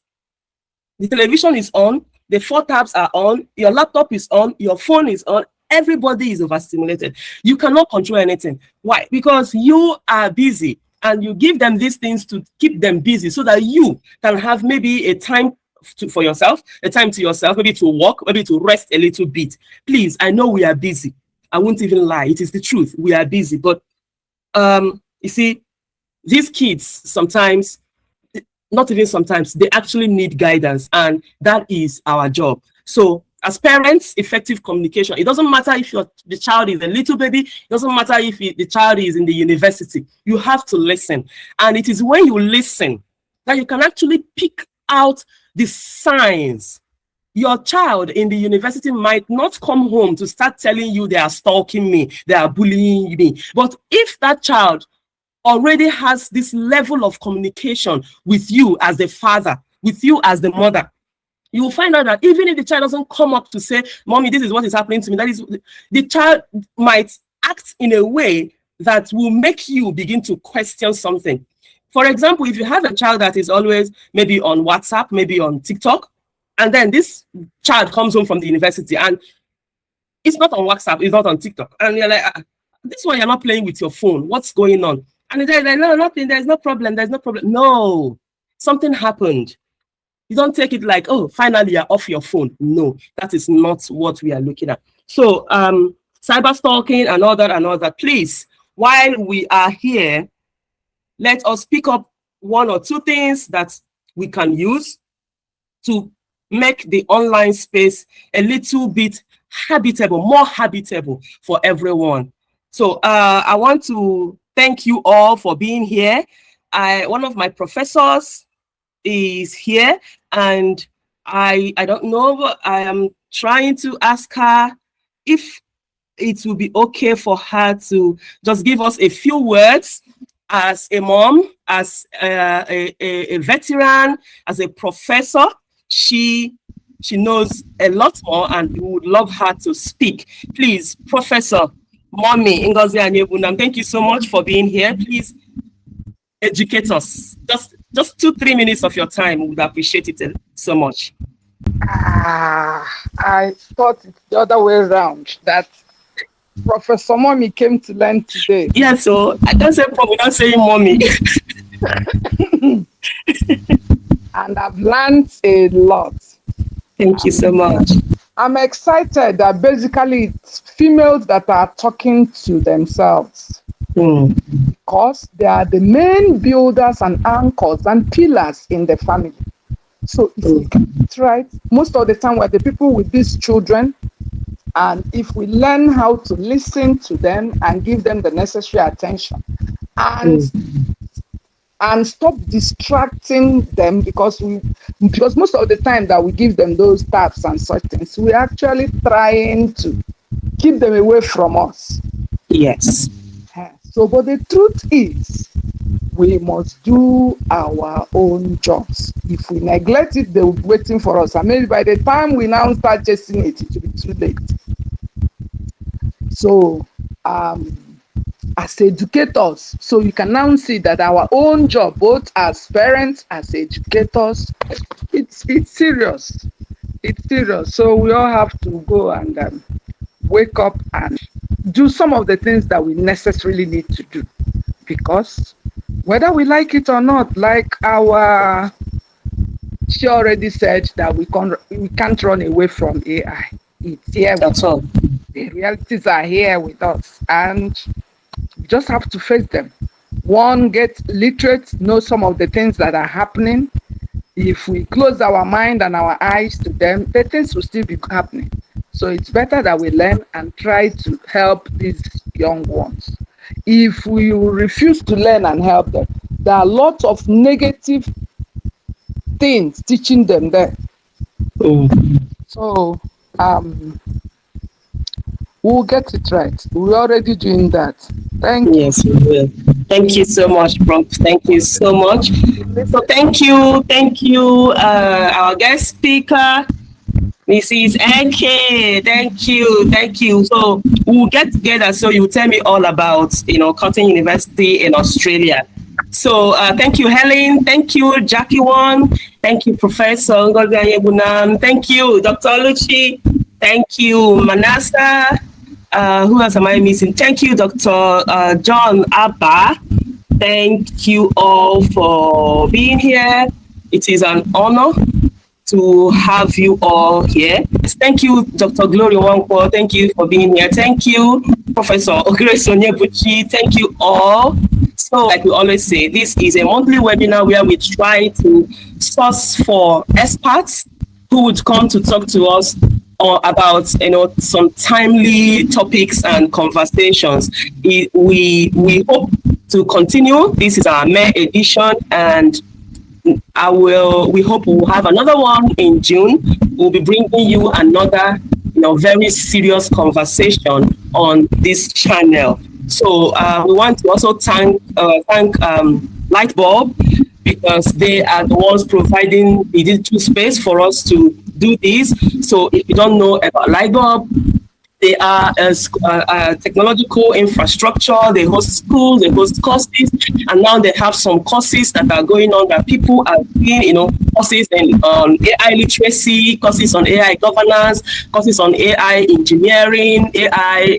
The television is on, the 4 tabs are on, your laptop is on, your phone is on, everybody is overstimulated. You cannot control anything. Why? Because you are busy and you give them these things to keep them busy so that you can have maybe a time for yourself, a time to yourself, maybe to walk, maybe to rest a little bit. Please, I know we are busy. I won't even lie. It is the truth. We are busy. But you see, these kids sometimes, not even sometimes, they actually need guidance, and that is our job. So as parents, effective communication. It doesn't matter if the child is a little baby. It doesn't matter if the child is in the university. You have to listen. And it is when you listen that you can actually pick out the signs. Your child in the university might not come home to start telling you they are stalking me, they are bullying me. But if that child already has this level of communication with you as the father, with you as the mother, you will find out that even if the child doesn't come up to say, "Mommy, this is what is happening to me," that is, the child might act in a way that will make you begin to question something. For example, if you have a child that is always maybe on WhatsApp, maybe on TikTok, and then this child comes home from the university and it's not on WhatsApp, it's not on TikTok, and you're like, "This one, you're not playing with your phone. What's going on?" And they're like, "No, nothing. There's no problem. There's no problem." No, something happened. You don't take it like, "Oh, finally you're off your phone." No, that is not what we are looking at. So cyber stalking and all that, please, while we are here, let us pick up 1 or 2 things that we can use to make the online space a little bit habitable, more habitable for everyone. So I want to thank you all for being here. One of my professors is here, and I don't know, but I am trying to ask her if it will be okay for her to just give us a few words as a mom, as a veteran, as a professor. She knows a lot more, and we would love her to speak. Please, Professor Mommy Ngozi Anyebunam, thank you so much for being here. Please educate us. Just 2-3 minutes of your time. We would appreciate it so much. I thought it's the other way around, that Professor Mommy came to learn today. Yeah, so I don't say mom without saying mommy. And I've learned a lot. Thank you so much. I'm excited that basically it's females that are talking to themselves. Because they are the main builders and anchors and pillars in the family. So if we get it right, most of the time we're the people with these children, and if we learn how to listen to them and give them the necessary attention and stop distracting them, because most of the time that we give them those tabs and such things, we're actually trying to keep them away from us. Yes. So, but the truth is, we must do our own jobs. If we neglect it, they'll be waiting for us. And maybe by the time we now start chasing it, it will be too late. So, as educators, so you can now see that our own job, both as parents, as educators, it's serious. It's serious. So we all have to go and wake up and do some of the things that we necessarily need to do, because whether we like it or not, like she already said that we can't run away from AI. It's here. That's all. The realities are here with us, and we just have to face them. One, get literate, know some of the things that are happening. If we close our mind and our eyes to them, the things will still be happening. So it's better that we learn and try to help these young ones. If we refuse to learn and help them, there are lots of negative things teaching them there. So we'll get it right. We're already doing that. Thank you. Yes, we will. Thank you so much, Prof. Thank you so much. So thank you, our guest speaker, Mrs. Eke. Thank you. So we'll get together. So you tell me all about, Cotton University in Australia. So thank you, Helen. Thank you, Jackie Wan. Thank you, Professor Ngozi Anyebunam. Thank you, Dr. Oluchi. Thank you, Manasa. Who else am I missing? Thank you, Dr. John Abba. Thank you all for being here. It is an honor to have you all here. Thank you, Dr. Glory Wankwo. Thank you for being here. Thank you, Professor Ogres Onyebuchi. Thank you all. So, like we always say, this is a monthly webinar where we try to source for experts who would come to talk to us about some timely topics and conversations. We hope to continue. This is our May edition, and we hope we'll have another one in June. We'll be bringing you another, very serious conversation on this channel. So we want to also thank Lightbulb, because they are the ones providing the digital space for us to do this. So if you don't know about Lightbulb, they are a technological infrastructure. They host schools, they host courses, and now they have some courses that are going on that people are doing, courses on AI literacy, courses on AI governance, courses on AI engineering, AI,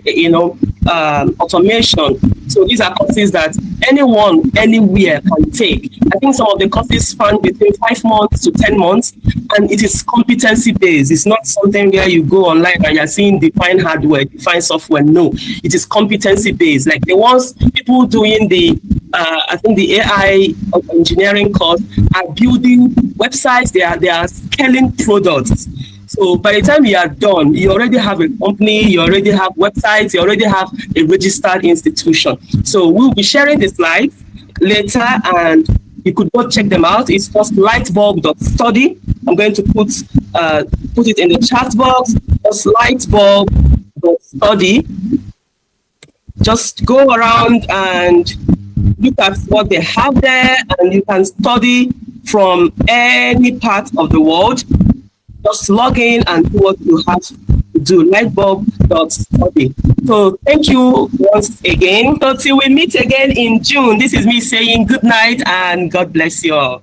automation. So these are courses that anyone, anywhere can take. I think some of the courses span between 5 months to 10 months, and it is competency based. It's not something where you go online and you're seeing define hardware, define software. No, it is competency based. Like the ones people doing the, I think the AI engineering course are building websites. They are scaling products. So by the time you are done, you already have a company, you already have websites, you already have a registered institution. So we'll be sharing the slides later, and you could go check them out. It's just lightbulb.study. I'm going to put it in the chat box. Just lightbulb.study. Just go around and look at what they have there, and you can study from any part of the world. Just log in and do what you have to do. Lightbulb.study. So thank you once again. Until we meet again in June, this is me saying good night and God bless you all.